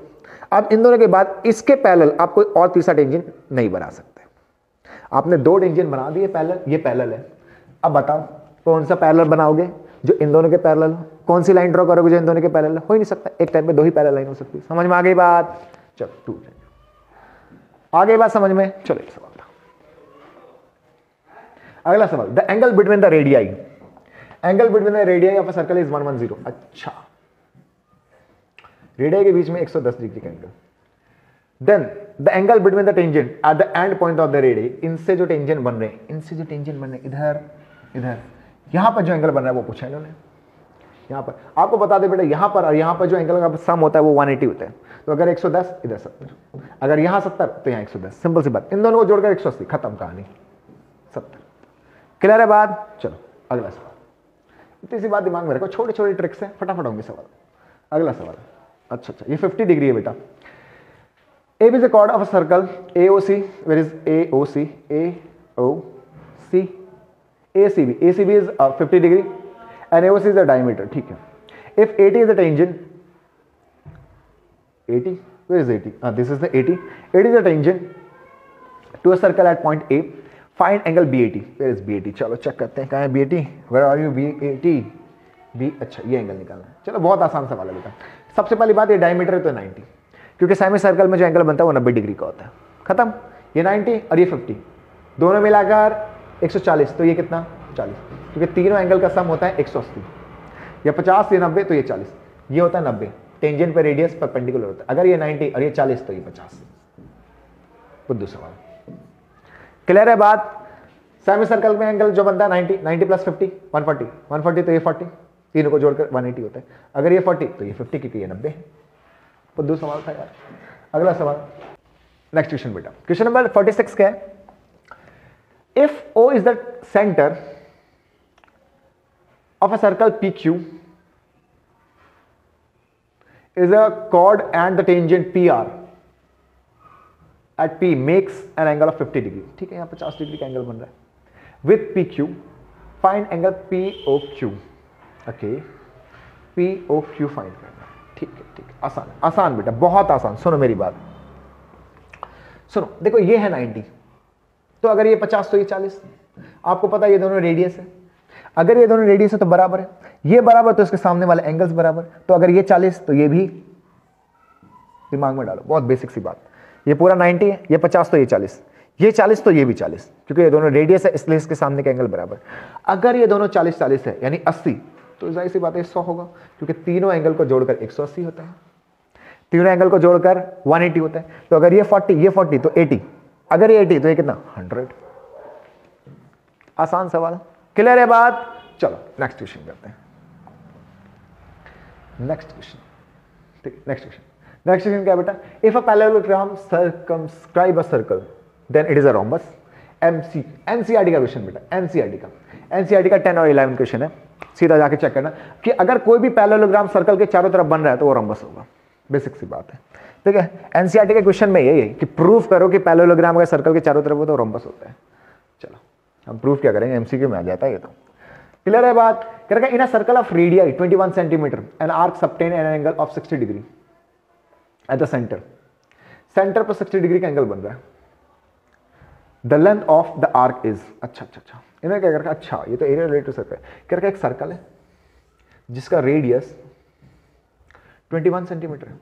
[SPEAKER 1] अब इन दोनों के बाद इसके पैरेलल आप कोई और तीसरा टेंजेंट नहीं बना सकते। आपने दो टेंजेंट बना दिए पैरेलल, ये पैरेलल है। अब बताओ कौन सा पैरेलल बनाओगे जो इन दोनों के पैरेलल हो? कौन सी लाइन ड्रॉ करोगे जो इन दोनों के पैरेलल? हो ही नहीं सकता, एक टाइम पे दो ही पैरेलल लाइन हो सकती है। समझ में आ गई बात? चलो टू आ गई बात समझ में? चलो एक सवाल, अगला सवाल। The angle between the radii, angle between the radii of a circle is 110। अच्छा, रेडियाई के बीच में 110 डिग्री का angle. Then the angle between the tangent at the end point of the radii, इनसे जो टेंजेंट बन रहे हैं, इनसे जो टेंजेंट बन रहे हैं, इधर इधर, यहां पर जो एंगल बन रहा है वो पूछा इन्होंने। यहां पर आपको बता दे बेटा, यहां पर और यहां पर जो एंगल का सम होता है वो 180 होता है। तो अगर 110 इधर 70, अगर यहां 70 तो यहां 110, सिंपल सी बात। इन दोनों को जोड़कर 180, खत्म कहानी, 70। क्लियर है बात? चलो अगला सवाल। इतनी सी बात दिमाग में रखो, छोटे छोटे ट्रिक्स हैं, फटाफट होंगे सवाल। अगला सवाल, अच्छा अच्छा, ये 50 डिग्री है बेटा। AB is a chord of a circle AOC, where is AOC, AOC, ACB, ACB is 50 degree and AOC is the diameter. ठीक है, if AT is the tangent, AT, where is AT? This is the AT. AT is the tangent to a circle at point A. Find angle BAT. Where is BAT? चलो check करते हैं, कहाँ है BAT? Where are you BAT? B, अच्छा ये angle निकालना है। चलो बहुत आसान सवाल है बेटा। सबसे पहली बात, ये डायमीटर है तो 90, क्योंकि सेमी सर्कल में जो एंगल बनता है वो 90 डिग्री का होता है। खत्म। ये 90 और ये 50, दोनों मिलाकर 140, तो ये कितना? 40, क्योंकि तीनों एंगल का सम होता है 180। या 50, ये 90, तो ये 40, ये होता है 90। टेंजेंट पर रेडियस परपेंडिकुलर होता है। अगर ये 90 और ये 40 तो ये 50। बुद्धू सवाल। क्लियर है बात? सेमी सर्कल में एंगल जो बनता है 90, 90 प्लस 50 140, 140 तो ये 40, तीनों को जोड़कर 180 होता है। अगर ये 40 तो ये 50, क्योंकि ये 90 है। बुद्धू सवाल था यार। अगला सवाल, नेक्स्ट क्वेश्चन बेटा। क्वेश्चन नंबर 46 क्या है? If O is the centre of a circle PQ is a chord and the tangent PR at P makes an angle of 50 degree. ठीक है, यहाँ 50 डिग्री का एंगल बन रहा है with PQ. Find angle POQ. Okay, POQ find करना है। ठीक है ठीक है, आसान आसान बेटा, बहुत आसान। सुनो मेरी बात, सुनो, देखो ये है 90, तो अगर ये 50 तो ये 40। आपको पता है ये दोनों रेडियस है, अगर ये दोनों रेडियस है तो बराबर है, ये बराबर तो इसके सामने वाले एंगल्स बराबर। तो अगर ये 40 तो ये भी, दिमाग में डालो, बहुत बेसिक सी बात। ये पूरा 90 है, ये 50 तो ये 40, ये 40 तो ये भी 40, क्योंकि ये दोनों रेडियस है इसलिए इसके सामने के एंगल बराबर। अगर ये दोनों 40 40 है यानी 80, तो जाहिर सी बात है 100 होगा, क्योंकि तीनों एंगल को जोड़कर 180 होता है, तीनों एंगल को जोड़कर 180 होता है। तो अगर ये 40 ये 40 तो 80, अगर ये 80 तो ये कितना? 100। आसान सवाल। क्लियर है बात? चलो नेक्स्ट क्वेश्चन करते हैं। नेक्स्ट क्वेश्चन, ठीक, नेक्स्ट क्वेश्चन। नेक्स्ट क्वेश्चन क्या बेटा? If a parallelogram circumscribe a circle then it is a rhombus. NCERT का क्वेश्चन बेटा, एनसीईआरटी का 10 और 11 क्वेश्चन है। सीधा जाके चेक करना कि अगर कोई भी पैरेललोग्राम सर्कल के चारों तरफ बन रहा है तो वो रोम्बस होगा। बेसिक सी बात है, ठीक है। एनसीईआरटी के क्वेश्चन में यही है कि प्रूफ करो कि पैरेललोग्राम अगर सर्कल के चारों तरफ हो तो रोम्बस होता है। चलो हम प्रूफ क्या करेंगे, एमसीक्यू में आ जाता है ये तो। क्लियर है बात? करेगा in a circle of radii 21 centimetre an arc subtend an angle of 60 degree at the centre. Centre पर 60 डिग्री का एंगल बन रहा है। The length of the arc is, अच्छा अच्छा अच्छा, इन्होंने क्या करके, अच्छा ये तो एरिया रिलेटेड सर्कल करके, एक सर्कल है जिसका रेडियस 21 सेंटीमीटर है,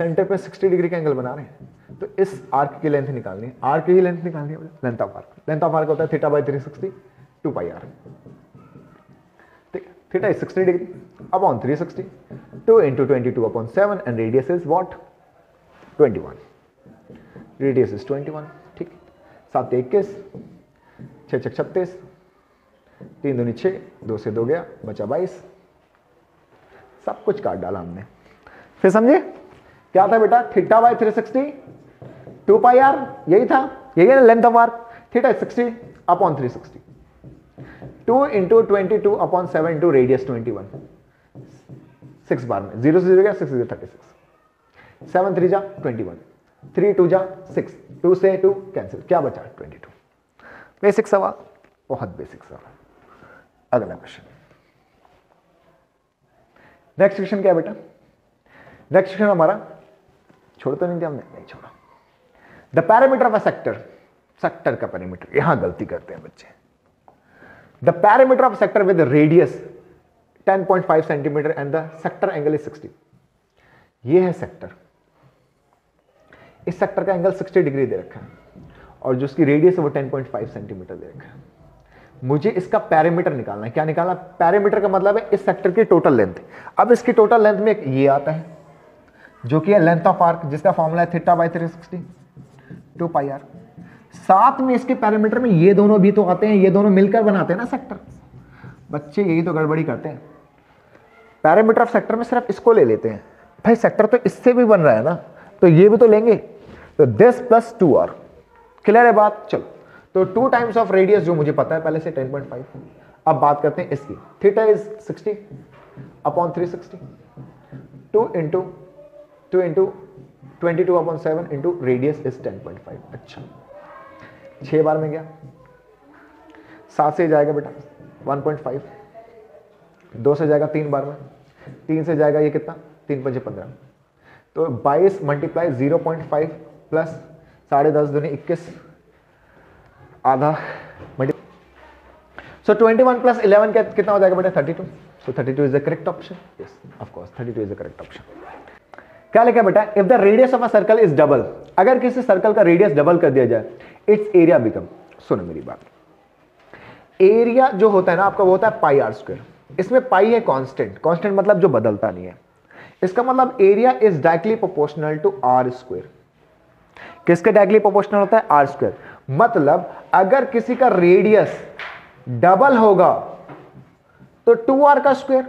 [SPEAKER 1] सेंटर पे 60 डिग्री का एंगल बना रहे हैं। तो इस आर्क की लेंथ निकालनी है, आर्क की लेंथ निकालनी है, length of arc. Length of arc होता है थीटा बाई 360 2 पाई आर। ठीक है, theta is 60 degree upon 360, 2 into 22 upon 7 and radius is what? 21. Radius is 21। ठीक, 7 21, 6 6 36, 3 दूनी 6, 2 से 2 गया, बचा 22, सब कुछ काट डाला हमने। फिर समझे क्या था बेटा, थीटा बाय 360 2 पाई आर, यही था, यही है length of arc. Theta 60 upon 360, 2 into 22 upon 7 into radius 21, 6 बार में 0 से 0 गया, 6 से 36, 7 3 जा 21, 3 2 जा 6, 2 से 2 कैंसिल, क्या बचा 22। बेसिक सवाल, बहुत बेसिक सवाल। अगला क्वेश्चन, नेक्स्ट क्वेश्चन क्या है बेटा, नेक्स्ट क्वेश्चन हमारा, छोड़ तो नहीं दिया हमने, नहीं छोड़ा। The parameter of a sector, sector का पैरामीटर, यहां गलती करते हैं बच्चे। The parameter of sector with radius 10.5 centimetre and the sector angle is 60। ये है सेक्टर, इस सेक्टर का एंगल 60 डिग्री दे रखा है और जो उसकी रेडियस है वो 10.5 सेंटीमीटर दे रखा है। मुझे इसका पैरामीटर निकालना है। क्या निकालना? पैरामीटर का मतलब है इस सेक्टर की टोटल लेंथ। अब इसकी टोटल लेंथ में ये आता है जो कि है लेंथ ऑफ आर्क, जिसका फॉर्मूला है थीटा बाय 360 2 पाई आर। साथ में इसके पैरामीटर में ये दोनों भी तो आते हैं, ये दोनों मिलकर बनाते हैं ना सेक्टर। बच्चे यही तो गड़बड़ी करते हैं, पैरामीटर ऑफ सेक्टर में सिर्फ इसको ले लेते हैं। भाई सेक्टर तो इससे भी बन रहा है ना, तो ये भी तो लेंगे। तो दिस प्लस 2r, क्लियर है बात। चलो, तो 2 टाइम्स ऑफ रेडियस जो मुझे पता है पहले से 10.5। अब बात करते हैं इसकी, theta is 60 upon 360, 2 into 22 upon 7 into radius is 10.5। अच्छा, 6 बार में गया, 7 से जाएगा बेटा 1.5, 2 से जाएगा 3 बार में, 3 से जाएगा ये कितना, 3 5 15, तो 22 मल्टीप्लाई 0.5 प्लस 10.5 दूनी 21, आधा सो 21 प्लस 11 कितना हो जाएगा बेटा 32। सो 32 is the correct option. Yes of course 32 is the correct option. क्या लिखा बेटा, if the radius of a circle is double, अगर किसी सर्कल का रेडियस डबल कर दिया जाए, इट्स एरिया बिकम, सुनो मेरी बात, एरिया जो होता है ना आपका वो होता है पाई आर स्क्वायर। इसमें पाई है कांस्टेंट, कांस्टेंट मतलब जो बदलता नहीं है। इसका मतलब area is directly proportional to r square. किसके डायरेक्टली प्रोपोर्शनल होता है? R square. मतलब अगर किसी का रेडियस डबल होगा तो 2r का square,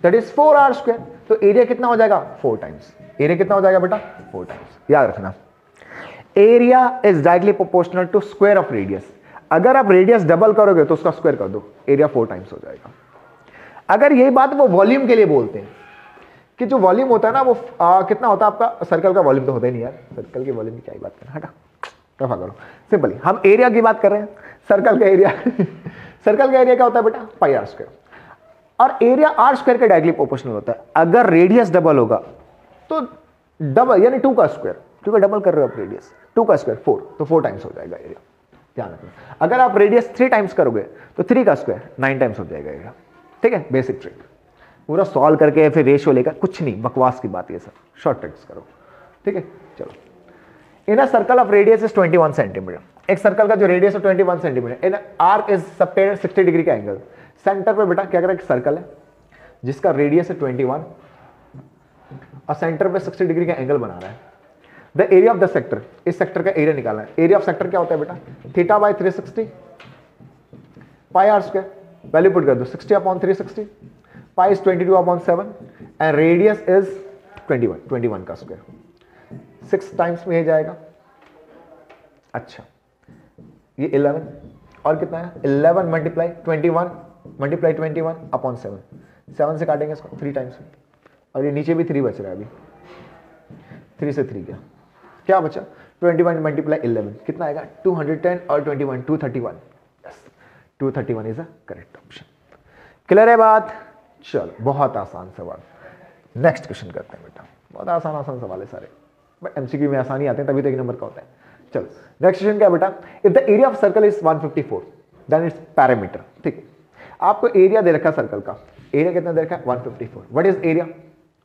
[SPEAKER 1] that is 4r square. तो एरिया कितना हो जाएगा? 4 टाइम्स। एरिया कितना हो जाएगा बेटा? 4 टाइम्स। याद रखना, area is directly proportional to square of radius. अगर आप रेडियस डबल करोगे तो उसका स्क्वायर कर दो, एरिया 4 टाइम्स हो जाएगा। अगर यही बात वो वॉल्यूम के लिए बोलते हैं कि जो वॉल्यूम होता है ना वो कितना होता है आपका, सर्कल का वॉल्यूम तो होता ही नहीं यार, सर्कल की वॉल्यूम की क्या ही बात करें, हटा रफा करो। सिंपली हम एरिया की बात कर रहे हैं, सर्कल का एरिया सर्कल का एरिया क्या होता है बेटा? पाई आर स्क्वायर। और एरिया आर स्क्वायर के डायरेक्टली प्रोपोर्शनल होता है। अगर रेडियस डबल होगा तो डबल यानी 2 का स्क्वायर, क्योंकि डबल कर रहे हो आप रेडियस, 2 का स्क्वायर 4, तो 4 टाइम्स हो जाएगा एरिया। ध्यान रखना, अगर आप रेडियस 3 टाइम्स करोगे तो 3 का स्क्वायर 9 टाइम्स हो जाएगा एरिया। ठीक है, बेसिक ट्रिक। पूरा सॉल्व करके फिर रेशियो लेकर कुछ नहीं, बकवास की बात है सब, शॉर्ट ट्रिक्स करो। ठीक है, चलो। In a circle of radius is 21 centimetre, एक सर्कल का जो रेडियस है 21 centimetre, in arc is subtended 60 degree का एंगल। सेंटर पे बेटा क्या कर रहा है, सर्कल है जिसका रेडियस है 21 और सेंटर पे 60 डिग्री का एंगल बना रहा है। The area of the sector, इस सेक्टर का एरिया निकालना है। एरिया ऑफ सेक्टर क्या होता है बेटा? Theta by 360 pi r square, value put कर दो 60 upon 360, pi is 22 upon 7 and radius is 21 का स्क्वायर, 6 टाइम्स में जाएगा। अच्छा, ये 11 और कितना है? 11 मल्टीप्लाई 21 अपॉन 7 से काटेंगे इसको 3 टाइम्स में, और ये नीचे भी 3 बच रहा है अभी, 3 से 3 क्या बचा? 21 मल्टीप्लाई 11 कितना आएगा? 210 और 21 231। Yes, 231 is a correct option. Clear है बात? चलो, बहुत आसान सवाल। नेक्स्ट क्वेश्चन करते हैं बेटा, बहुत आसान सवाल है सारे, बट एमसीक्यू में आसानी आते हैं तभी तो 1 नंबर का होता है। चलो, नेक्स्ट क्वेश्चन क्या बेटा? If the area of circle is 154 then its parameter. ठीक है, आपको एरिया दे रखा सर्कल का, एरिया कितना दे रखा है? 154। What is area?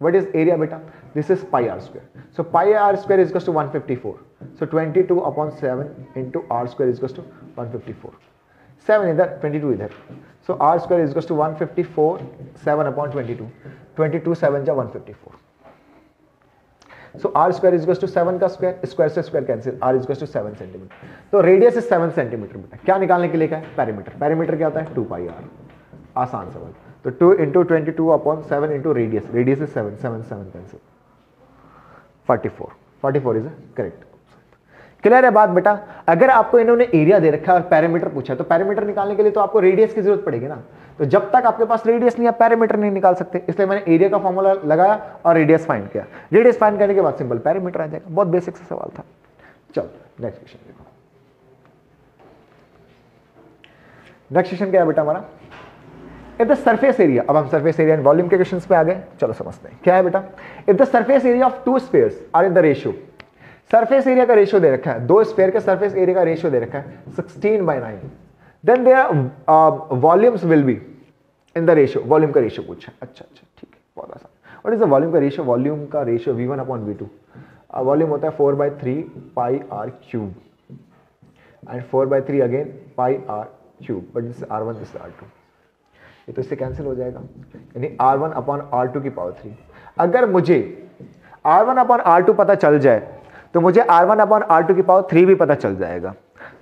[SPEAKER 1] What is area beta? This is pi r square. So pi r square is equals to 154. So 22 upon 7 into r square is equals to 154. 7 इधर, 22 इधर. So r square is equals to 154, 7 upon 22. 22 7 जा 154. So r square is equals to 7 का square से square cancel. r is equals to 7 centimeter. तो radius is 7 centimeter बेटा. क्या निकालने के लिए क्या है? Perimeter. Perimeter क्या होता है? 2 pi r. आसान सवाल. तो 2 into 22/7 into radius, radius is 7, 7 7 cancel, 44, 44 is correct. Clear है बात बेटा? अगर आपको इन्होंने एरिया दे रखा है और पैरामीटर पूछा, तो पैरामीटर निकालने के लिए तो आपको रेडियस की जरूरत पड़ेगी ना। तो जब तक आपके पास रेडियस नहीं है, पैरामीटर नहीं निकाल सकते। इसलिए मैंने एरिया का फॉर्मूला लगाया और रेडियस फाइंड किया। रेडियस फाइंड करने के बाद सिंपल पैरामीटर आ जाएगा। बहुत बेसिक सा सवाल था। चलो नेक्स्ट क्वेश्चन देखो। नेक्स्ट क्वेश्चन क्या है बेटा हमारा? इफ द सरफेस एरिया, अब हम सरफेस एरिया एंड वॉल्यूम के क्वेश्चंस पे आ गए। चलो समझते हैं क्या है बेटा। If the surface area of two spheres are in the ratio, surface area का रेशियो दे रखा है, दो स्फीयर के सरफेस एरिया का रेशियो दे रखा है 16/9, then their volumes will be in the ratio. Volume का रेशियो पूछा है। अच्छा अच्छा ठीक है, बहुत आसान। व्हाट इज द वॉल्यूम का रेशियो? वॉल्यूम का रेशियो v1/v2। वॉल्यूम होता है 4/3 पाई r cube and 4/3 again pi r cube, but this r1 this r2, ये तो इससे कैंसिल हो जाएगा, यानी r1/r2 की पावर 3। अगर मुझे r1/r2 पता चल जाए तो मुझे r1/r2 की पावर 3 भी पता चल जाएगा।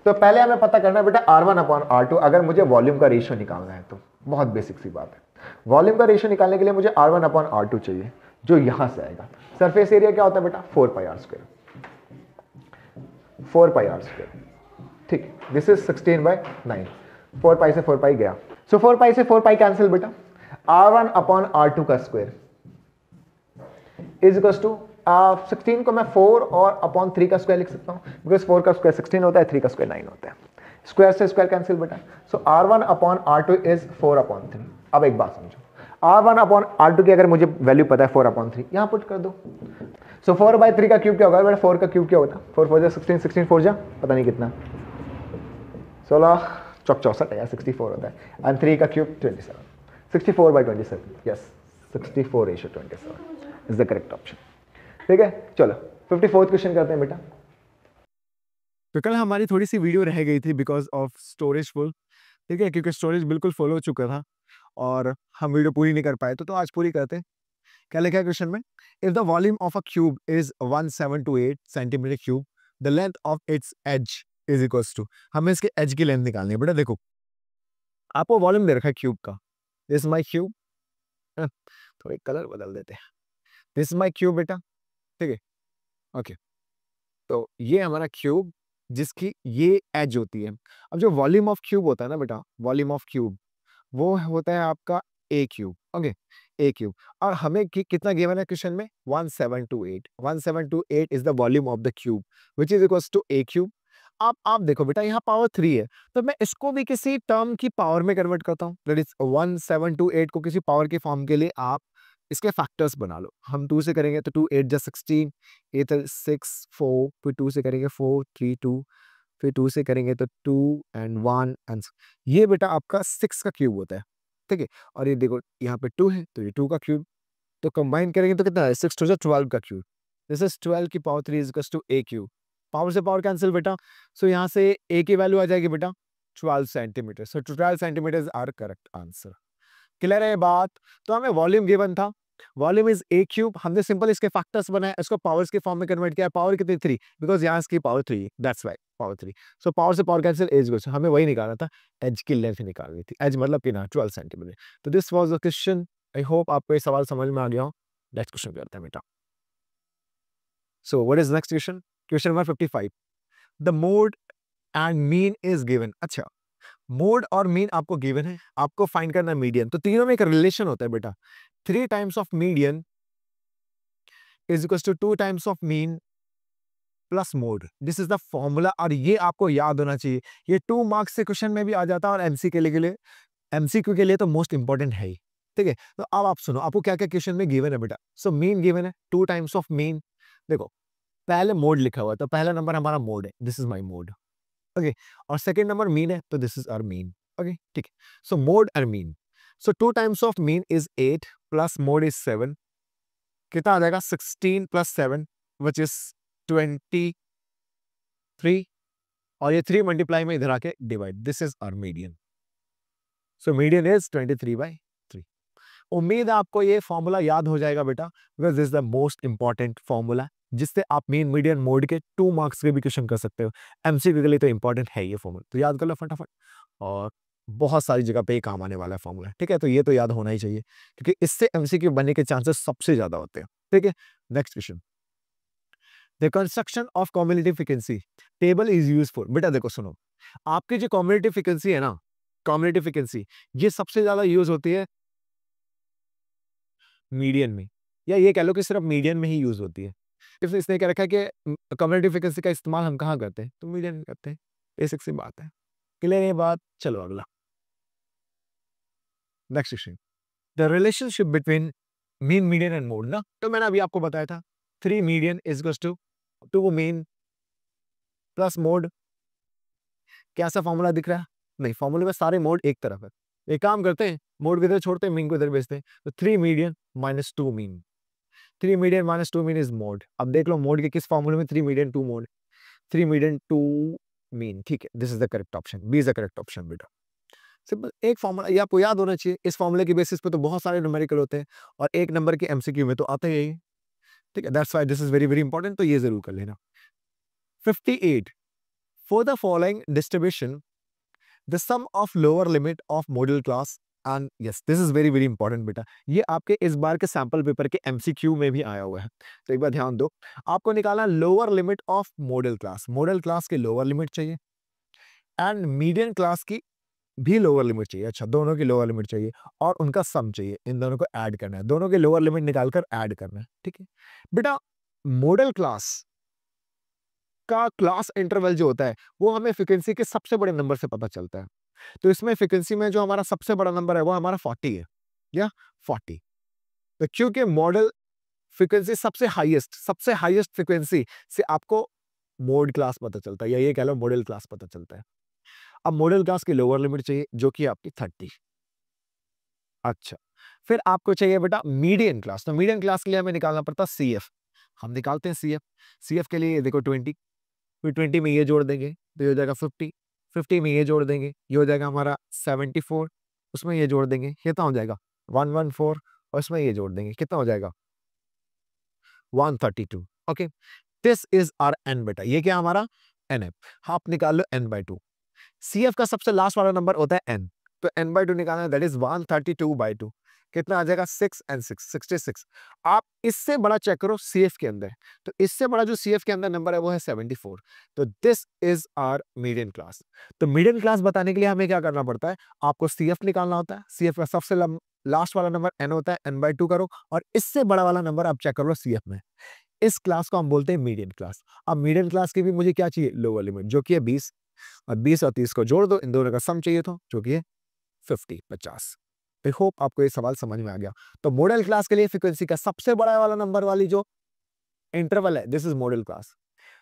[SPEAKER 1] तो पहले हमें पता करना है बेटा r1/r2, अगर मुझे वॉल्यूम का रेशियो निकालना है तो। बहुत बेसिक सी बात है। वॉल्यूम का रेशियो निकालने के लिए मुझे r1/r2 चाहिए, जो यहां से आएगा। सरफेस एरिया क्या होता है बेटा? 4πr², 4πr²। ठीक, दिस इज 16/9, 4π से 4π गया, सो 4π से 4π कैंसिल बेटा। r1/r2 का स्क्वायर इज इक्वल टू 16 को मैं 4 और अपॉन 3 का स्क्वायर लिख सकता हूं, बिकॉज 4 का स्क्वायर 16 होता है, 3 का स्क्वायर 9 होता है। स्क्वायर से स्क्वायर कैंसिल बेटा। सो r1/r2 इज 4/3। अब एक बात समझो, r1/r2 की अगर मुझे वैल्यू पता है 4/3, यहां पुट कर दो। सो 4/3 का क्यूब क्या होगा बेटा? 4 का क्यूब क्या होता है? 4 4 16, 16 4 जा पता नहीं कितना, 16 चौक 64 है, 64 होता है, एंड 3 का cube 27, 64/27, yes 64:27 is the correct option. ठीक है, चलो 54th क्वेश्चन करते हैं बेटा।
[SPEAKER 2] तो कल हमारी थोड़ी सी वीडियो रह गई थी बिकॉज ऑफ स्टोरेज फुल, ठीक है, क्योंकि स्टोरेज बिल्कुल फुल हो चुका था और हम वीडियो पूरी नहीं कर पाए, तो आज पूरी करते हैं। क्या लिखा है क्वेश्चन में? If the volume of a cube is 1728 centimetre cube, the length of its edge is equals to, हमें इसके एज की लेंथ निकालनी है बेटा। देखो आपको वॉल्यूम दे रखा है क्यूब का, दिस माई क्यूब, थोड़े कलर बदल देते हैं, दिस माई क्यूब बेटा, ठीक है, ओके। तो ये हमारा क्यूब जिसकी ये एज होती है। अब जो वॉल्यूम ऑफ क्यूब होता है ना बेटा, वॉल्यूम ऑफ क्यूब वो होता है आपका a cube, okay, a cube. और हमें कितना गिवन है क्वेश्चन में? 1728, 1728 is the volume of the cube which is equals to a cube. आप देखो बेटा यहाँ पावर 3 है, तो मैं इसको भी किसी टर्म की पावर में कन्वर्ट करता हूँ, दैट इज 1728 को किसी पावर के फॉर्म के लिए आप इसके फैक्टर्स बना लो। हम 2 से करेंगे तो 2 8 जा 16, 8 6 4, फिर 2 से करेंगे 4 3 2, फिर 2 से करेंगे तो 2 एंड 1 एंड ये बेटा आपका 6 का क्यूब होता है, ठीक है। और ये देखो यहाँ पे 2 है तो ये 2 का क्यूब, तो कंबाइन करेंगे तो कितना है? 6 2 12 का क्यूब, दिस इज 12 की power 3 is equal to a cube. Power से पावर कैंसिल बेटा, सो यहाँ से ए की वैल्यू आ जाएगी बेटा 12 centimetre, so 12 centimetre are correct answer. Clear है ये बात? तो हमें वॉल्यूम गिवन था, वॉल्यूम इज ए क्यूब, हमने सिंपल इसके फैक्टर्स बनाए, इसको पावर्स के फॉर्म में कन्वर्ट किया। पावर कितनी? 3, बिकॉज यहाँ इसकी power 3, that's why power 3। So power से पावर कैंसिल, एज गोस, हमें वही निकालना था, एज की लेंथ निकालनी थी, एज मतलब कि ना 12 सेंटीमीटर। तो this was the question. I hope आपको ये सवाल समझ में आ गया हो। नेक्स्ट क्वेश्चन करते हैं बेटा। So what is next question? Question number 55, the mode and mean is given. अच्छा, मोड और मीन आपको गिवन है, आपको फाइंड करना है मीडियन। तो तीनों में एक रिलेशन होता है बेटा, 3 times of median is equal to 2 times of mean plus mode, this is the formula. और ये आपको याद होना चाहिए, ये 2 मार्क्स से क्वेश्चन में भी आ जाता है और एमसीक्यू के लिए तो मोस्ट इंपॉर्टेंट है ही, ठीक है। तो अब आप सुनो, आपको क्या क्या क्वेश्चन में गिवन है बेटा। सो मीन गिवन है, 2 टाइम्स ऑफ मीन। देखो पहले मोड लिखा हुआ है, तो पहला नंबर हमारा मोड है, this is my mode, okay. और सेकेंड नंबर मीन है, तो this is our mean, okay, ठीक है। सो मोड और mean, so 2 times of mean is 8 plus mode is 7, कितना आ जाएगा? 16 प्लस 7 विच इज 23, और ये 3 मल्टीप्लाई में इधर आके divide, this is our median. So median is 23/3। उम्मीद है आपको ये फॉर्मूला याद हो जाएगा बेटा, because this is the most important formula, जिससे आप मीन मीडियन मोड के 2 मार्क्स के भी क्वेश्चन कर सकते हो। एमसीक्यू के लिए तो इंपॉर्टेंट है ये फॉर्मूला, तो याद कर लो फटाफट। और बहुत सारी जगह पे ये काम आने वाला है फॉर्मूला, ठीक है। तो ये तो याद होना ही चाहिए क्योंकि इससे एमसीक्यू बनने के चांसेस सबसे ज्यादा होते हैं, ठीक है। Next question, the construction of cumulative frequency table is useful. बेटा देखो सुनो, आपकी जो कम्युलेटिव फ्रीक्वेंसी है ना, कम्युलेटिव फ्रीक्वेंसी ये सबसे ज्यादा यूज होती है मीडियन में, या ये कह लो कि सिर्फ मीडियन में ही यूज होती है। इसने क्या रखा है कि कम्युलेटिव फ्रीक्वेंसी का इस्तेमाल हम कहाँ करते हैं, तो मीडियन में करते हैं। बेसिक सी बात है, क्लियर ये बात। चलो अगला, next question, the relationship between mean, median and mode ना, तो मैंने अभी आपको बताया था 3 median is to 2 mean plus mode. क्या सा फॉर्मूला दिख रहा है? नहीं, फॉर्मूले में सारे मोड एक तरफ है। एक काम करते हैं, मोड को इधर छोड़ते हैं, मीन को इधर भेजते हैं, तो 3 median minus 2 mean, 3 median minus 2 mean is mode. अब देख लो मोड के किस फॉर्मूले में 3 मीडियन 2 मोड, 3 मीडियन 2 मीन, ठीक है। This is the correct option, B is the correct option बेटा। सिंपल एक फॉर्मूला, ये आपको याद होना चाहिए। इस फॉर्मूले के बेसिस पे तो बहुत सारे न्यूमेरिकल होते हैं और एक नंबर के एमसीक्यू में तो आते ही यही, ठीक है। That's why this is very very important, तो ये जरूर कर लेना। 58, for the following distribution the sum of lower limit of modal class and, yes this is very very important बेटा। ये आपके इस बार के सैंपल पेपर के एमसीक्यू में भी आया हुआ है, तो एक बार ध्यान दो। आपको निकालना lower limit of modal class, model class की लोअर लिमिट चाहिए एंड मीडियन क्लास की भी लोअर लिमिट चाहिए। अच्छा, दोनों की लोअर लिमिट चाहिए और उनका सम चाहिए, इन दोनों को ऐड करना है, दोनों की लोअर लिमिट निकालकर ऐड करना है, ठीक है बेटा। मॉडल क्लास का क्लास इंटरवल जो होता है वो हमें फ्रीक्वेंसी के सबसे बड़े नंबर से पता चलता है। तो इसमें फ्रीक्वेंसी में जो हमारा सबसे बड़ा नंबर है वो हमारा 40 है, या 40। तो क्योंकि मॉडल फ्रीक्वेंसी सबसे हाईएस्ट फ्रीक्वेंसी से आपको मोड क्लास पता चलता है, या ये कह लो मॉडल क्लास पता चलता है। अब मॉडल क्लास की लोअर लिमिट चाहिए जो कि आपकी 30। अच्छा, फिर आपको चाहिए बेटा मीडियन क्लास, तो मीडियन क्लास के लिए हमें निकालना पड़ता है सीएफ। हम निकालते हैं सीएफ। सीएफ के लिए देखो 20, फिर 20 में ये जोड़ देंगे तो ये हो जाएगा 50, 50 में ये जोड़ देंगे ये हो जाएगा हमारा 74, उसमें ये जोड़ देंगे कितना हो जाएगा 114, और इसमें ये जोड़ देंगे कितना हो जाएगा 132। Okay, this is our N बेटा, ये क्या हमारा एन है। आप निकाल लो एन बाई टू। सीएफ का सबसे लास्ट वाला नंबर होता है एन, तो एन बाई टू निकालना है, दैट इज 132/2। कितना आ जाएगा 6 एंड 6 66। आप इससे बड़ा चेक करो सीएफ के अंदर, तो इससे बड़ा जो सीएफ के अंदर नंबर है वो है 74। तो this is our median class. तो मीडियन क्लास बताने के लिए हमें क्या करना पड़ता है, आपको सीएफ निकालना होता है। सीएफ का सबसे लास्ट वाला नंबर एन होता है, एन बाई टू करो और इससे बड़ा वाला नंबर आप चेक करो सीएफ में। इस क्लास को हम बोलते हैं मीडियन क्लास। अब मीडियन क्लास की भी मुझे क्या चाहिए, लोअर लिमिट जो कि है 20, और 20 और 30 को जोड़ दो, इन दोनों का सम चाहिए तो जो कि है 50। आई होप आपको ये सवाल समझ में आ गया। तो मॉडल क्लास के लिए फ्रीक्वेंसी का सबसे बड़ा वाला नंबर वाली जो इंटरवल है, this is model class.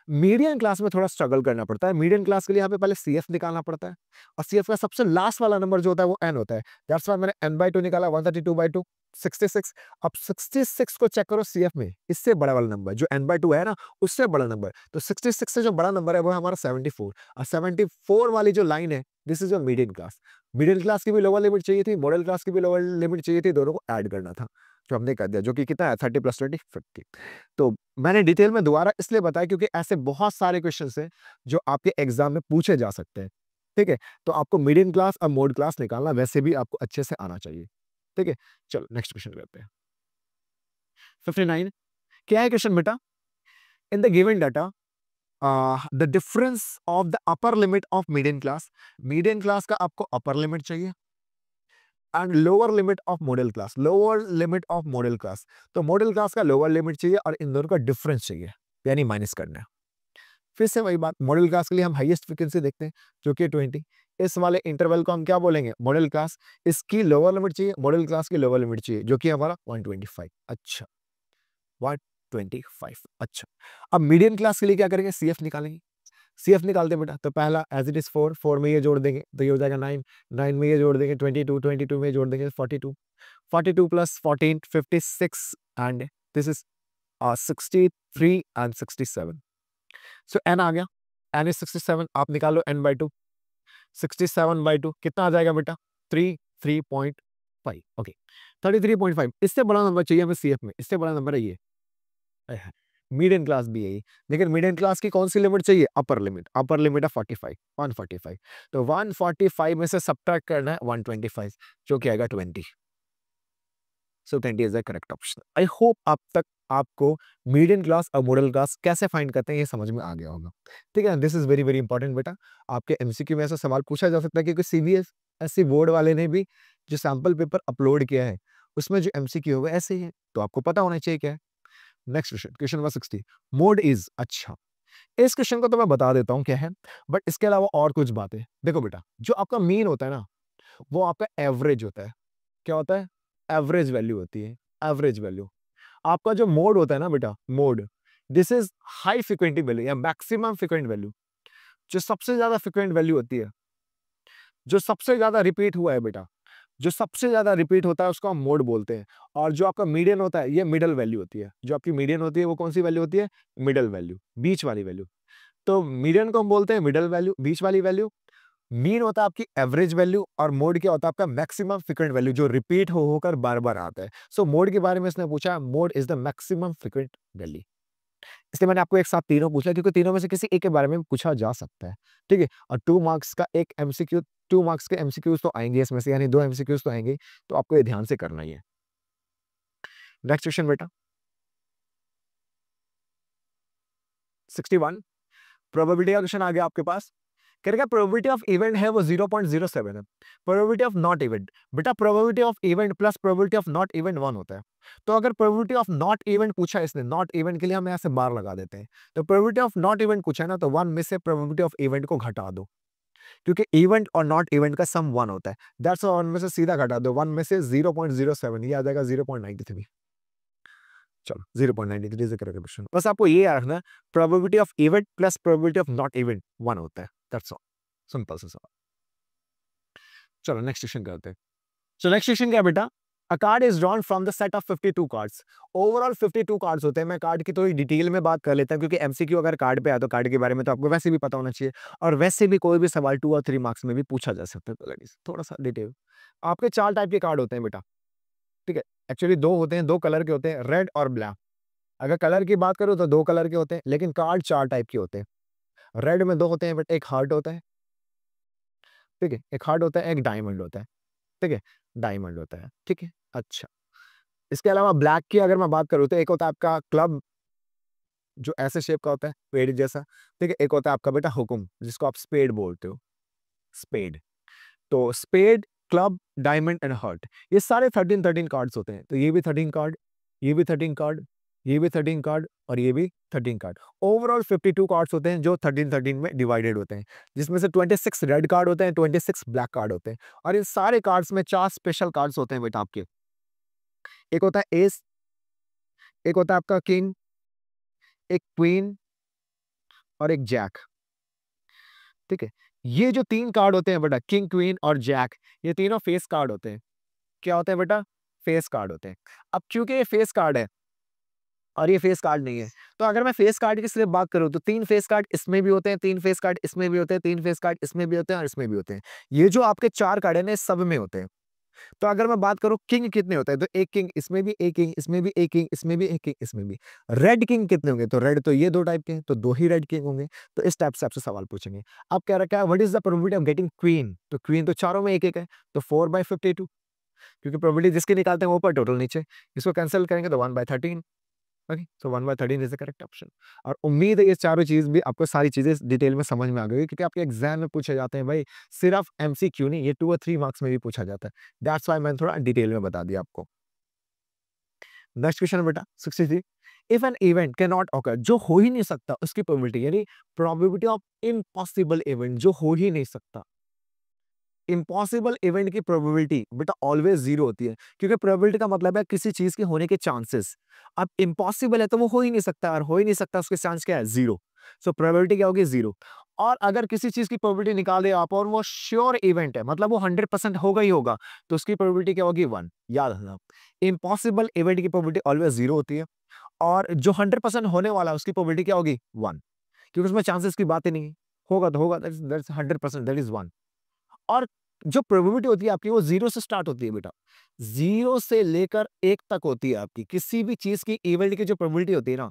[SPEAKER 2] Median class में थोड़ा स्ट्रगल करना पड़ता है। मीडियन क्लास के लिए यहाँ पे पहले सीएफ निकालना पड़ता है, और सीएफ का सबसे लास्ट वाला नंबर जो होता है वो एन होता है। दैट्स व्हाई मैंने एन बाई टू निकाला, 132/2 66। अब 66 को चेक करो सीएफ में, इससे बड़ा वाला नंबर जो एन बाई टू है ना, उससे बड़ा नंबर। तो 66 से जो बड़ा नंबर है वो है हमारा 74, और 74 वाली जो लाइन है this is your median class. Median class की भी लोअर लिमिट चाहिए थी, मॉडल क्लास की भी लोअर लिमिट चाहिए थी, दोनों को ऐड करना था, जो हमने कर दिया, जो कि कितना है 30 + 20 50। तो मैंने डिटेल में दोबारा इसलिए बताया क्योंकि ऐसे बहुत सारे क्वेश्चंस हैं जो आपके एग्जाम में पूछे जा सकते हैं, ठीक है। तो आपको मीडियन क्लास और मोड क्लास निकालना वैसे भी आपको अच्छे से आना चाहिए, ठीक है। चलो नेक्स्ट क्वेश्चन करते हैं। 59, क्या है क्वेश्चन बेटा, in the given data the difference of the upper limit of median class. Median class का आपको अपर लिमिट चाहिए and lower limit of modal class, lower limit of modal class. तो model class का lower limit चाहिए और इन दोनों का difference चाहिए, यानी माइनस करना है। फिर से वही बात, मॉडल क्लास के लिए हम हाईएस्ट फ्रीक्वेंसी देखते हैं जो कि 20। इस वाले इंटरवल को हम क्या बोलेंगे, मॉडल क्लास। इसकी लोअर लिमिट चाहिए, मॉडल क्लास की लोअर लिमिट चाहिए जो कि हमारा 125। अच्छा 125। अच्छा, अब मीडियम क्लास के लिए क्या करेंगे, सीएफ निकालेंगे। सीएफ निकालते हैं बेटा, तो पहला एज इट इज 4, 4 में ये जोड़ देंगे तो ये हो जाएगा 9, 9 में ये जोड़ देंगे 22, 22 में ये जोड़ देंगे 42, 42 + 14 56 and this is 63 and 67। So n आ गया, एन इज 67। आप निकालो एन बाई टू, 67/2 कितना आ जाएगा बेटा 33.5। ओके 33.5। इससे बड़ा नंबर चाहिए हमें सीएफ में, इससे बड़ा नंबर है ये। मीडियन क्लास भी यही, लेकिन मीडियन क्लास की कौन सी लिमिट चाहिए? अपर लिमिट है 45, 145। तो 145 में से सब्ट्रैक्ट करना है 125, जो कि आएगा 20। सो 20 is the correct option. I hope अब तक आपको मीडियन क्लास और मॉडल क्लास कैसे फाइंड करते हैं ये समझ में आ गया होगा। ठीक है, this is very very important बेटा। आपके एमसीक्यू में ऐसा सवाल पूछा जा सकता है, क्योंकि सीबीएसई बोर्ड वाले ने भी जो सैंपल पेपर अपलोड किया है उसमें जो एमसीक्यू है ऐसे ही है, तो आपको पता होना चाहिए क्या है। Next question, question number 60, mode is. अच्छा, इस क्वेश्चन को तो मैं बता देता हूँ क्या है, बट इसके अलावा और कुछ बातें देखो बेटा। जो आपका मीन होता है ना, वो आपका एवरेज होता है। क्या होता है? एवरेज वैल्यू होती है, एवरेज वैल्यू। आपका जो मोड होता है ना बेटा, mode, this is high frequency value या मैक्सिमम फ्रिक्वेंट वैल्यू। जो सबसे ज्यादा फ्रिक्वेंट वैल्यू होती है, जो सबसे ज्यादा रिपीट हुआ है बेटा, जो सबसे ज्यादा रिपीट होता है उसको हम मोड बोलते हैं। और जो आपका मीडियन होता है ये मिडल वैल्यू होती है। जो आपकी मीडियन होती है वो कौन सी वैल्यू होती है? मिडल वैल्यू, बीच वाली वैल्यू। तो मीडियन को हम बोलते हैं मिडल वैल्यू, बीच वाली वैल्यू। मीन होता है आपकी एवरेज वैल्यू, और मोड क्या होता है? आपका मैक्सिमम फ्रिक्वेंट वैल्यू, जो रिपीट होकर बार बार आता है। सो मोड के बारे में इसने पूछा, mode is the maximum frequent value. इसलिए मैंने आपको एक साथ तीनों पूछा, क्योंकि तीनों में से किसी एक के बारे में पूछा जा सकता है। ठीक है, और 2 मार्क्स का एक एमसीक्यू, 2 मार्क्स के एमसीक्यूज तो आएंगे इसमें से, यानी 2 एमसीक्यूज तो आएंगे, तो आपको ये ध्यान से करना ही है। नेक्स्ट क्वेश्चन बेटा, 61, प्रोबेबिलिटी का क्वेश्चन आ गया आपके पास। करेगा प्रोबेबिलिटी ऑफ इवेंट है वो 0.07 है। प्रोबेबिलिटी ऑफ नॉट इवेंट, बेटा probability of event plus probability of not event 1 होता है। तो अगर प्रोबेबिलिटी ऑफ नॉट इवेंट पूछा है इसने, नॉट इवेंट के लिए हम यहाँ से बार लगा देते हैं। तो प्रोबेबिलिटी ऑफ नॉट इवेंट पूछा है ना, तो 1 में से प्रोबेबिलिटी ऑफ इवेंट को घटा दो, क्योंकि इवेंट और नॉट इवेंट का सम 1 होता है। दैट्स 1 में से सीधा घटा दो, 1 में से 0.07, ये आ जाएगा 0.93। चलो 0.93 इज द करेक्ट क्वेश्चन। बस आपको ये याद रखना, probability of event plus probability of not event 1 होता है। दैट्स ऑल, सिंपल सा सवाल। चलो नेक्स्ट क्वेश्चन करते हैं। सो नेक्स्ट क्वेश्चन क्या बेटा? अ card is drawn from the set of 52 cards. Overall 52 cards होते हैं। मैं कार्ड की थोड़ी डिटेल में बात कर लेता हूं, क्योंकि एमसीक्यू अगर कार्ड पे आया तो कार्ड के बारे में तो आपको वैसे भी पता होना चाहिए, और वैसे भी कोई भी सवाल 2 और 3 मार्क्स में भी पूछा जा सकता है। तो लेडीज थोड़ा सा डिटेल, आपके 4 टाइप के कार्ड होते हैं बेटा। ठीक है, एक्चुअली 2 होते हैं, 2 कलर के होते हैं, रेड और ब्लैक। अगर कलर की बात करूं तो 2 कलर के होते हैं, लेकिन कार्ड 4 टाइप के होते हैं। रेड में 2 होते हैं, बट एक हार्ट होता है। ठीक है, एक हार्ट होता है, एक डायमंड होता है। ठीक है, डायमंड होता है। ठीक है, अच्छा। इसके अलावा ब्लैक की अगर मैं बात करूँ तो एक होता है आपका क्लब, जो ऐसे शेप का होता है, पेड़ जैसा। ठीक है, एक होता है आपका बेटा हुकुम, जिसको आप स्पेड बोलते हो, स्पेड। तो spade, club, diamond and heart, ये सारे 13 कार्ड्स होते हैं। तो ये भी 13 कार्ड, ये भी 13 कार्ड, ये भी 13 कार्ड, और ये भी 13 कार्ड। ओवरऑल 52 कार्ड्स होते हैं, जो 13 में डिवाइडेड होते हैं, जिसमें से 26 रेड कार्ड होते हैं, 26 ब्लैक कार्ड होते हैं। और इन सारे कार्ड्स में 4 स्पेशल कार्ड्स होते हैं बेटा आपके। एक होता है एस, एक होता है आपका किंग, एक क्वीन, और एक जैक। ठीक है, ये जो 3 कार्ड होते हैं बेटा, किंग, क्वीन और जैक, ये तीनों फेस कार्ड होते हैं। क्या होते हैं बेटा? फेस कार्ड होते हैं। अब क्योंकि ये फेस कार्ड है और ये फेस कार्ड नहीं है, तो अगर मैं फेस कार्ड की सिर्फ बात करूं तो 3 फेस कार्ड इसमें भी होते हैं, 3 फेस कार्ड इसमें भी होते हैं, 3 फेस कार्ड इसमें भी होते हैं, और इसमें भी होते हैं। ये जो आपके 4 कार्ड है ना, सब में होते हैं। तो अगर मैं बात करूं किंग कितने होते हैं, तो एक किंग इसमें भी, एक किंग इसमें भी, एक किंग इसमें भी, एक किंग इसमें भी। रेड किंग कितने होंगे? तो रेड तो ये 2 टाइप के हैं, तो 2 ही रेड किंग होंगे। तो इस टाइप से आपसे सवाल पूछेंगे। अब कह रखा है what is the probability of getting queen? तो क्वीन तो चारों में एक एक है, तो 4/52, क्योंकि प्रोबेबिलिटी जिसकी निकालते हैं वो ऊपर, टोटल नीचे। इसको कैंसिल करेंगे तो 1/13। Okay, so 1/13 is the correct option. और उम्मीद है ये चारों चीज भी आपको, सारी चीजें डिटेल में समझ में आ गई, क्योंकि आपके एग्जाम में पूछे जाते हैं भाई, सिर्फ एमसीक्यू नहीं, ये 2 और 3 मार्क्स में भी पूछा जाता है। दैट्स व्हाई मैंने थोड़ा डिटेल में बता दिया आपको। नेक्स्ट क्वेश्चन बेटा 63, if an event can not occur, जो हो ही नहीं सकता उसकी प्रोबेबिलिटी, यानी प्रोबेबिलिटी ऑफ इम्पॉसिबल इवेंट, जो हो ही नहीं सकता। इम्पॉसिबल इवेंट की प्रोबेबिलिटी बेटा ऑलवेज 0 होती है, क्योंकि प्रोबेबिलिटी का मतलब है किसी चीज के होने के चांसेस। अब इम्पॉसिबल है तो वो हो ही नहीं सकता, और हो ही नहीं सकता उसके चांस क्या है? 0। सो प्रोबेबिलिटी क्या होगी? 0। और अगर किसी चीज की प्रोबेबिलिटी निकाले आप और वो श्योर इवेंट है, मतलब वो 100% होगा ही होगा, तो उसकी प्रोबेबिलिटी क्या होगी? 1। याद रखना, इम्पॉसिबल इवेंट की प्रोबेबिलिटी ऑलवेज 0 होती है, और जो 100% होने वाला है उसकी प्रोबेबिलिटी क्या होगी? 1, क्योंकि उसमें चांसेस की बात ही नहीं है। होगा तो होगा, दैट्स 100%, दैट इज 1। और जो प्रोबेबिलिटी होती है आपकी, वो 0 से स्टार्ट होती है बेटा। 0 से लेकर 1 तक होती है आपकी, किसी भी चीज की इवेंट की जो प्रोबेबिलिटी होती है ना,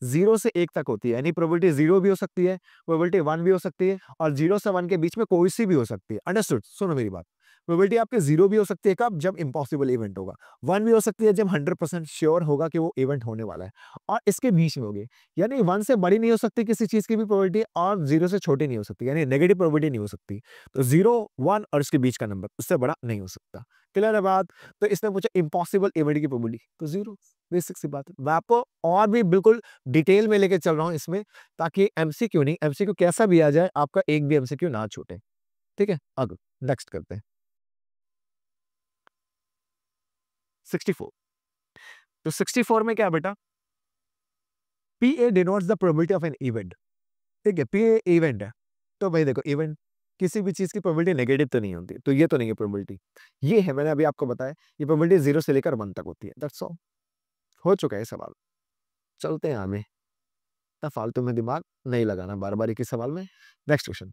[SPEAKER 2] 0 से 1 तक होती है, यानी प्रोबेबिलिटी 0 भी हो सकती है, प्रोबेबिलिटी 1 भी हो सकती है, और 0 से 1 के बीच में कोई सी भी हो सकती है। अंडरस्टूड? सुनो मेरी बात, प्रोबेबिलिटी आपके 0 भी हो सकती है कब? जब इम्पॉसिबल इवेंट होगा। 1 भी हो सकती है जब 100% श्योर होगा कि वो इवेंट होने वाला है, और इसके बीच में होगी, यानी 1 से बड़ी नहीं हो सकती किसी चीज की भी प्रोबेबिलिटी, और 0 से छोटी नहीं हो सकती, यानी नेगेटिव प्रोबेबिलिटी नहीं हो सकती। तो 0, 1 और इसके बीच का नंबर, उससे बड़ा नहीं हो सकता। क्लियर है बात? तो इसने पूछा इम्पॉसिबल इवेंट की प्रोबेबिलिटी, तो 0, बेसिक सी बात है। मैं आपको और भी बिल्कुल डिटेल में लेके चल रहा हूं इसमें, ताकि एमसीक्यू नहीं, एमसीक्यू कैसा भी आ जाए, आपका एक भी एमसीक्यू ना छूटे। ठीक है, अब नेक्स्ट करते हैं 64। तो 64 में क्या है बेटा? P A denotes the probability of an event. ठीक है, पी ए इवेंट है, तो भाई देखो इवेंट किसी भी चीज की प्रोबेबिलिटी नेगेटिव तो नहीं होती, तो ये तो नहीं है प्रोबेबिलिटी, ये है, मैंने अभी आपको बताया, ये प्रोबेबिलिटी 0 से लेकर 1 तक होती है। दैट्स ऑल, हो चुका है सवाल। चलते हैं आगे, इतना फालतू में दिमाग नहीं लगाना बार बार एक ही सवाल में। Next question,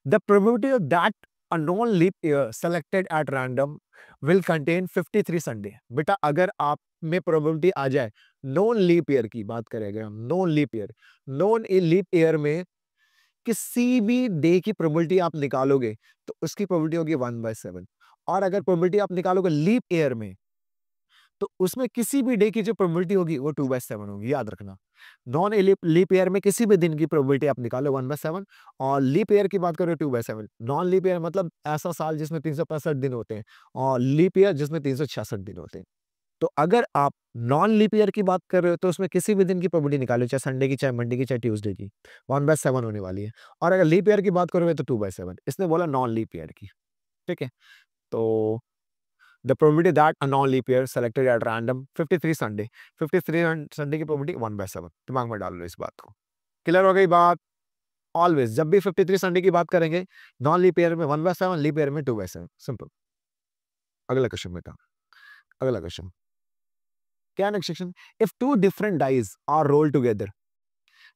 [SPEAKER 2] the probability of that a non leap year selected at random will contain 53 Sunday. बेटा अगर आप में प्रोबेबिलिटी आ जाए, नॉन लीप ईयर की बात करेंगे हम, non leap year, non leap year में किसी भी डे की प्रोबेबिलिटी आप निकालोगे तो उसकी प्रोबेबिलिटी होगी 1/7, और अगर प्रोबेबिलिटी आप निकालोगे लीप ईयर में तो उसमें किसी भी डे की जो प्रोबेबिलिटी होगी वो 2/7 होगी, याद रखना। नॉन लीप ईयर में किसी भी दिन की प्रोबेबिलिटी आप निकालो 1/7, और लीप ईयर की बात करो 2/7। नॉन लीप ईयर मतलब ऐसा साल जिसमें 365 दिन होते हैं, और लीप ईयर जिसमें 366 दिन होते हैं। तो अगर आप नॉन लीप ईयर की बात कर रहे हो तो उसमें किसी भी दिन की प्रोबेबिलिटी निकालो, चाहे संडे की, चाहे मंडे की, चाहे ट्यूसडे की, 1/7 होने वाली है। और अगर लीप ईयर की बात करोगे तो 2/7। इसने बोला नॉन लीप ईयर की। ठीक है, तो the probability that a non-leap year selected at random 53 Sunday, 53 Sunday की probability 1/7। दिमाग में डाल लो इस बात को। क्लियर हो गई बात? ऑलवेज जब भी 53 संडे की बात करेंगे, नॉन लीप ईयर में 1/7, लीप ईयर में 2/7, सिंपल। अगला क्वेश्चन बेटा, अगला क्वेश्चन क्या? Next question, if two different dies are roll together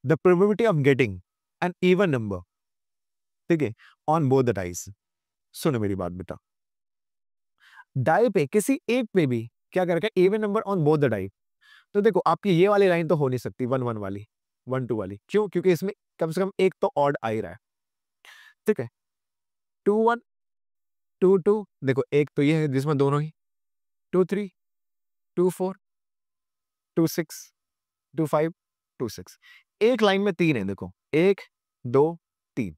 [SPEAKER 2] the probability of getting an even number, ठीक है, ऑन बोथ द डाइज। सुनो मेरी बात बेटा, डाई पे किसी एक पे भी क्या करके even number on both the die, तो देखो आपकी ये वाली लाइन तो हो नहीं सकती 1 1 वाली, 1 2 वाली, क्यों? क्योंकि इसमें कम से कम एक तो ऑड आ ही रहा है। ठीक है, 2 1 2 2, देखो एक तो ये है जिसमें दोनों ही, 2 3 2 4 2 6 2 5 2 6, एक लाइन में 3 है, देखो 1 2 3,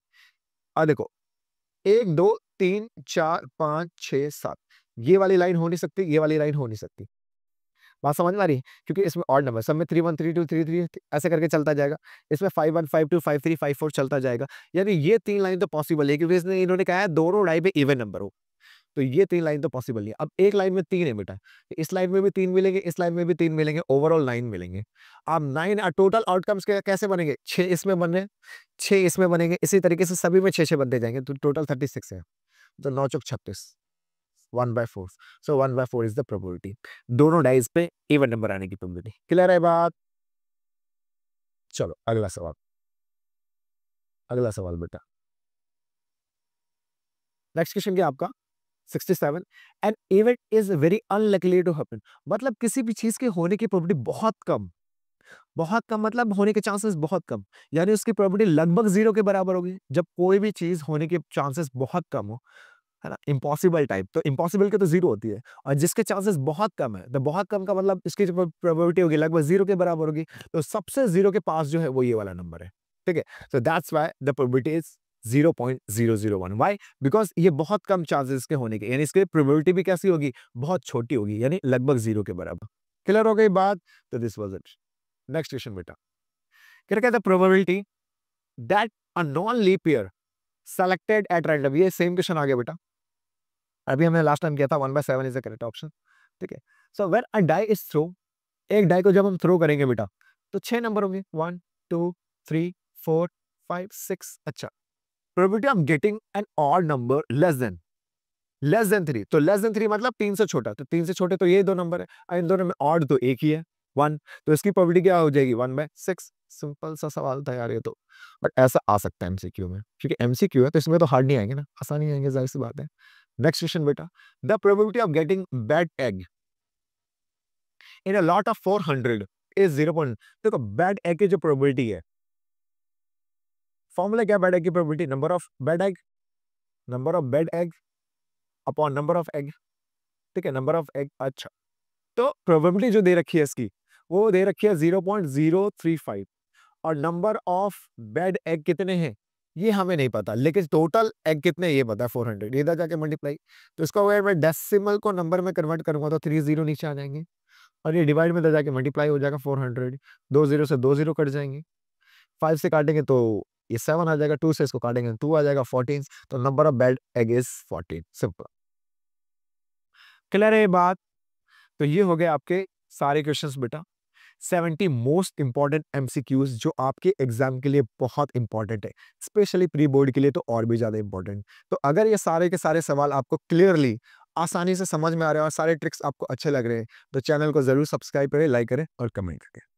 [SPEAKER 2] और देखो 1 2 3 4 5 6 7, ये वाली लाइन हो नहीं सकती, ये वाली लाइन हो नहीं सकती। बात समझ में आ रही है? क्योंकि इसमें ऑड नंबर, सब में 3 1 3 2 3 3 ऐसे करके चलता जाएगा, इसमें 5 1 5 2 5 3 5 4 चलता जाएगा, यानी ये 3 लाइन तो पॉसिबल है, क्योंकि इसने इन्होंने कहा है दोनों डाई पे इवन नंबर हो, तो ये 3 लाइन तो पॉसिबल नहीं है। अब एक लाइन में 3 है बेटा, इस लाइन में भी 3 मिलेंगे, इस लाइन में भी 3 मिलेंगे, ओवरऑल 9 मिलेंगे। अब 9 टोटल आउटकम्स कैसे बनेंगे? 6 इसमें बने, 6 इसमें बनेंगे, इसी तरीके से सभी में 6 बनते जाएंगे, तो टोटल 36 है, तो 9 चौक 36, 1/4। सो 1/4 इज द प्रोबेबिलिटी, दोनों डाइज पे इवन नंबर आने की प्रोबेबिलिटी। क्लियर है बात? चलो अगला सवाल, अगला सवाल बेटा, नेक्स्ट क्वेश्चन क्या आपका? 67, an event is very unlikely to happen, मतलब किसी भी चीज के होने की प्रोबेबिलिटी बहुत कम, बहुत कम मतलब होने के चांसेस बहुत कम, यानी उसकी प्रोबेबिलिटी लगभग 0 के बराबर होगी। जब कोई भी चीज होने के चांसेस बहुत कम हो, है ना, इम्पॉसिबल टाइप, तो इम्पॉसिबल के तो 0 होती है, और जिसके चांसेस बहुत कम है, तो बहुत कम का मतलब इसकी जो प्रोबेबिलिटी होगी लगभग 0 के बराबर होगी, तो सबसे 0 के पास जो है वो ये वाला नंबर है। ठीक है, so that's why the probability is 0.001। Why? Because ये बहुत कम चांसेस के होने के, यानी इसकी प्रोबेबिलिटी भी कैसी होगी? बहुत छोटी होगी, यानी लगभग 0 के बराबर। क्लियर हो गई बात? तो this was it. Next question बेटा, क्या कहता है? Probability that a non leap year selected at random, ये सेम क्वेश्चन आ गया बेटा, अभी हमने लास्ट टाइम किया था, 1/7 इज द करेक्ट ऑप्शन। ठीक है, so when a die is throw, एक डाई को जब हम थ्रो करेंगे बेटा, तो 6 नंबर होंगे, 1 2 3 4 5 6। अच्छा, probability of getting N odd number less than 3, तो लेस देन 3 मतलब 3 से छोटा, तो 3 से छोटे तो ये दो नंबर है, और इन दोनों में ऑड तो एक ही है, 1, तो इसकी प्रोबेबिलिटी क्या हो जाएगी? 1/6। सिंपल सा सवाल था यार ये तो, बट ऐसा आ सकता है एमसीक्यू में, क्योंकि एमसीक्यू है तो इसमें तो हार्ड नहीं आएंगे ना, आसानी आएंगे, जाहिर सी बात है। नेक्स्ट क्वेश्चन बेटा, the probability of getting bad egg in a lot of 400 is 0. देखो बेड एग की जो प्रोबेबिलिटी है, फॉर्मूला क्या बेड एग की probability, number of bed egg upon number of egg, ठीक है, नंबर ऑफ एग। अच्छा, तो प्रोबेबिलिटी जो दे रखी है इसकी, वो दे रखी है 0.035 और नंबर ऑफ बेड एग कितने हैं ये हमें नहीं पता, लेकिन टोटल एग कितने ये पता है 400। इधर जाके मल्टीप्लाई, तो इसको अगर मैं डेसिमल को नंबर में कन्वर्ट करूंगा तो 3 जीरो नीचे आ जाएंगे और ये डिवाइड में इधर जाके मल्टीप्लाई हो जाएगा 400। 2 जीरो से 2 जीरो कट जाएंगे, 5 से काटेंगे तो ये 7 आ जाएगा, 2 से इसको काटेंगे 2 आ जाएगा 14। तो number of bed egg is 14। Simple, clear है ये बात। तो ये हो गए आपके सारे क्वेश्चंस बेटा, 70 मोस्ट इंपॉर्टेंट एमसीक्यूज जो आपके एग्जाम के लिए बहुत इंपॉर्टेंट है, स्पेशली प्री बोर्ड के लिए तो और भी ज्यादा इंपॉर्टेंट। तो अगर ये सारे के सारे सवाल आपको क्लियरली आसानी से समझ में आ रहे हैं और सारे ट्रिक्स आपको अच्छे लग रहे हैं तो चैनल को जरूर सब्सक्राइब करें, लाइक करें और कमेंट करें।